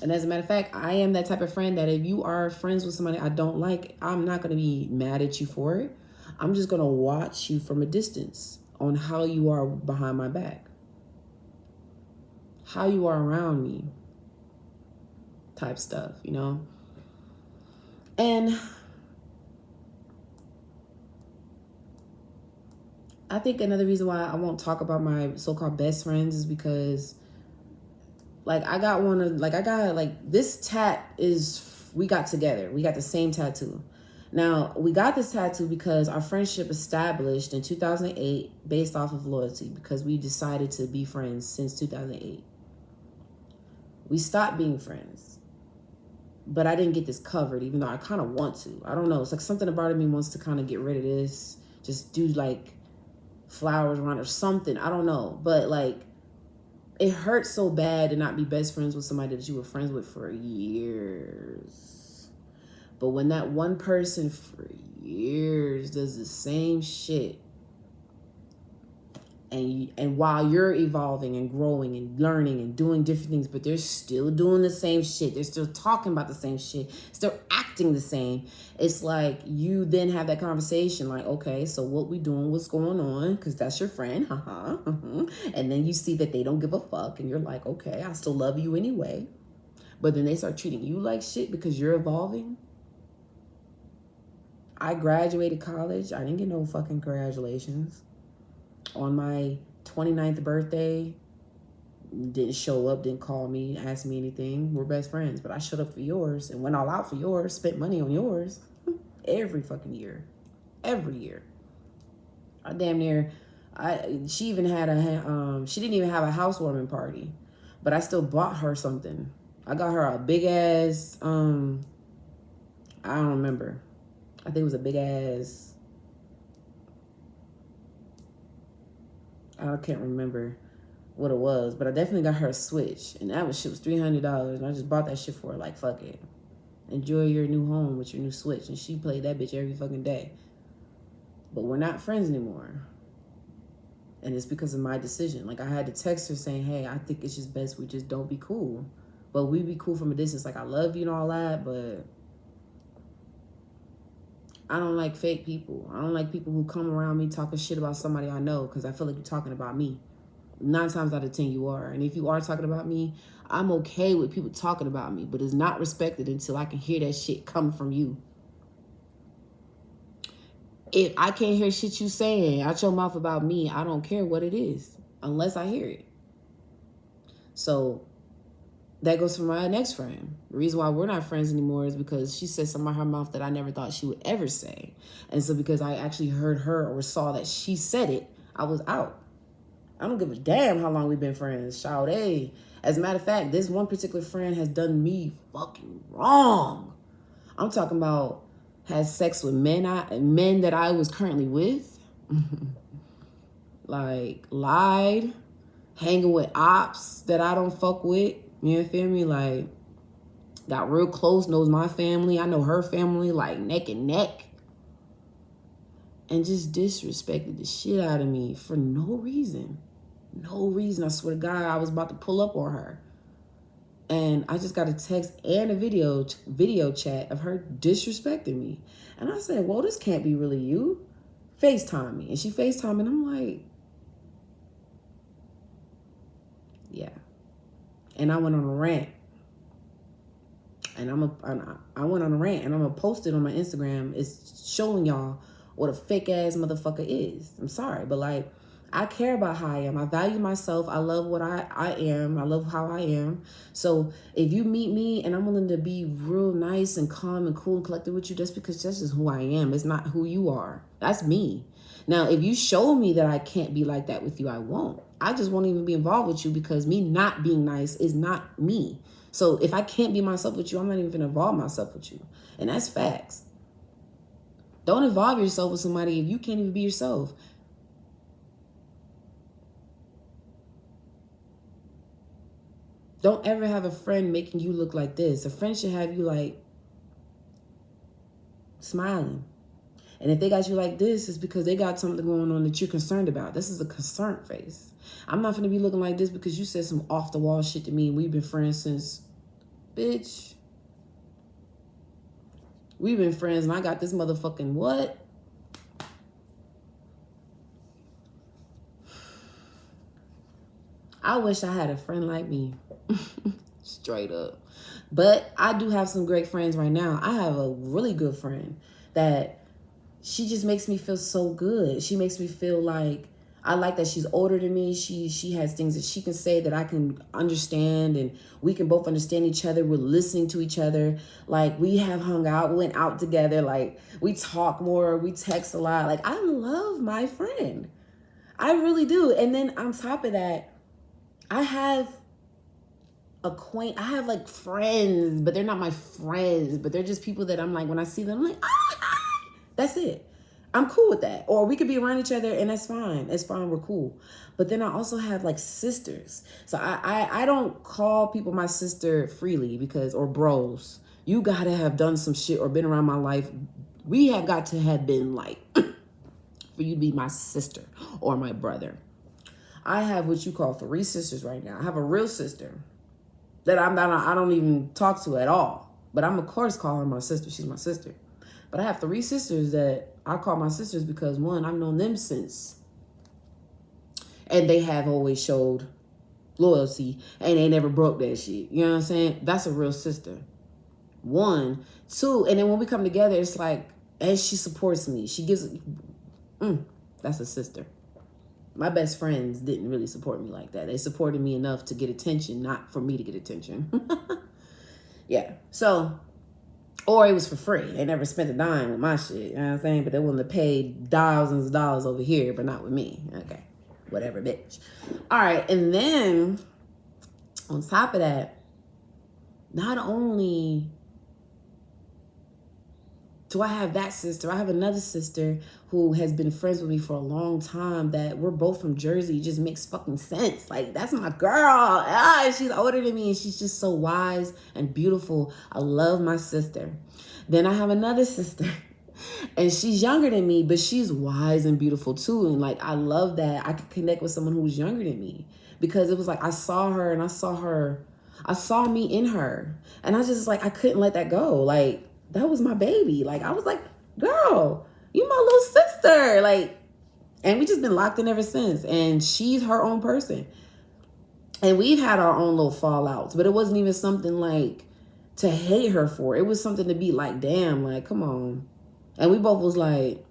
And as a matter of fact, I am that type of friend that if you are friends with somebody I don't like, I'm not going to be mad at you for it. I'm just going to watch you from a distance on how you are behind my back, how you are around me, type stuff, you know? And I think another reason why I won't talk about my so-called best friends is because, like, this tat is, we got together. We got the same tattoo. Now, we got this tattoo because our friendship established in 2008 based off of loyalty, because we decided to be friends since 2008. We stopped being friends, but I didn't get this covered, even though I kind of want to. I don't know. It's like something about me wants to kind of get rid of this, just do like flowers around or something. I don't know. But like, it hurts so bad to not be best friends with somebody that you were friends with for years. But when that one person for years does the same shit, and while you're evolving and growing and learning and doing different things, but they're still doing the same shit, they're still talking about the same shit, still acting the same, it's like you then have that conversation like, okay, so what we doing, what's going on, because that's your friend, and then you see that they don't give a fuck, and you're like, okay, I still love you anyway, but then they start treating you like shit because you're evolving. I graduated college. I didn't get no fucking congratulations. On my 29th birthday, didn't show up, didn't call me, ask me anything. We're best friends, but I showed up for yours and went all out for yours, spent money on yours every fucking year. Every year. I damn near, she even had she didn't even have a housewarming party, but I still bought her something. I got her a big ass, I don't remember. I think it was a big ass, I can't remember what it was, but I definitely got her a Switch, and shit was $300, and I just bought that shit for her, like, fuck it. Enjoy your new home with your new Switch, and she played that bitch every fucking day. But we're not friends anymore. And it's because of my decision. Like, I had to text her saying, hey, I think it's just best we just don't be cool. But we be cool from a distance. Like, I love you and all that, but I don't like fake people. I don't like people who come around me talking shit about somebody I know, because I feel like you're talking about me. 9 times out of 10 you are. And if you are talking about me, I'm okay with people talking about me, but it's not respected until I can hear that shit come from you. If I can't hear shit you saying out your mouth about me, I don't care what it is unless I hear it. So that goes for my next friend. The reason why we're not friends anymore is because she said something out her mouth that I never thought she would ever say. And so because I actually heard her or saw that she said it, I was out. I don't give a damn how long we've been friends. Shout, hey. As a matter of fact, this one particular friend has done me fucking wrong. I'm talking about has sex with men that I was currently with. Like, lied. Hanging with ops that I don't fuck with. You feel me? Like, got real close, knows my family. I know her family, like, neck and neck. And just disrespected the shit out of me for no reason. No reason. I swear to God, I was about to pull up on her. And I just got a text and a video chat of her disrespecting me. And I said, well, this can't be really you. FaceTime me. And she FaceTime and I'm like, yeah. And I went on a rant. And I went on a rant and I'm going to post it on my Instagram. It's showing y'all what a fake ass motherfucker is. I'm sorry, but like, I care about how I am. I value myself. I love what I am. I love how I am. So if you meet me and I'm willing to be real nice and calm and cool and collected with you, that's because that's just who I am. It's not who you are. That's me. Now, if you show me that I can't be like that with you, I won't. I just won't even be involved with you because me not being nice is not me. So if I can't be myself with you, I'm not even going to involve myself with you. And that's facts. Don't involve yourself with somebody if you can't even be yourself. Don't ever have a friend making you look like this. A friend should have you like smiling. And if they got you like this, it's because they got something going on that you're concerned about. This is a concerned face. I'm not going to be looking like this because you said some off the wall shit to me and we've been friends since, bitch. We've been friends and I got this motherfucking what? I wish I had a friend like me. Straight up. But I do have some great friends right now. I have a really good friend that she just makes me feel so good. She makes me feel like I like that she's older than me. She has things that she can say that I can understand and we can both understand each other. We're listening to each other. Like, we have hung out, we went out together. Like, we talk more, we text a lot. Like, I love my friend. I really do. And then on top of that, I have like friends, but they're not my friends, but they're just people that I'm like, when I see them, I'm like, that's it. I'm cool with that. Or we could be around each other and that's fine. It's fine. We're cool. But then I also have like sisters. So I don't call people my sister freely or bros. You got to have done some shit or been around my life. We have got to have been like, for you to be my sister or my brother. I have what you call 3 sisters right now. I have a real sister that I don't even talk to at all. But I'm of course call her my sister. She's my sister. But I have 3 sisters that I call my sisters because, one, I've known them since. And they have always showed loyalty and they never broke that shit. You know what I'm saying? That's a real sister. 1. 2, and then when we come together, it's like, and she supports me. She gives, that's a sister. My best friends didn't really support me like that. They supported me enough to get attention, not for me to get attention. Yeah. So, or it was for free. They never spent a dime with my shit. You know what I'm saying? But they willing to pay thousands of dollars over here, but not with me. Okay. Whatever, bitch. All right. And then on top of that, not only do I have that sister, I have another sister who has been friends with me for a long time, that we're both from Jersey. It just makes fucking sense. Like, that's my girl. She's older than me and she's just so wise and beautiful. I love my sister. Then I have another sister and she's younger than me, but she's wise and beautiful too. And like, I love that I could connect with someone who's younger than me, because it was like, I saw her and I saw me in her. And I just like, I couldn't let that go. Like, that was my baby. Like, I was like, girl, you my little sister. Like, and we just been locked in ever since. And she's her own person. And we've had our own little fallouts, but it wasn't even something like to hate her for. It was something to be like, damn, like, come on. And we both was like,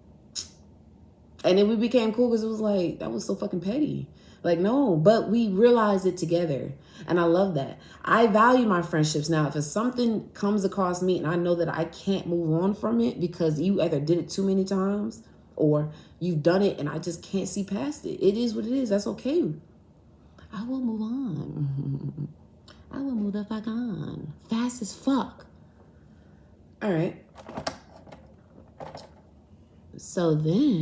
and then we became cool because it was like, that was so fucking petty. Like, no, but we realized it together. And I love that. I value my friendships now. If something comes across me and I know that I can't move on from it because you either did it too many times or you've done it and I just can't see past it. It is what it is. That's okay. I will move on. I will move the fuck on. Fast as fuck. All right. So then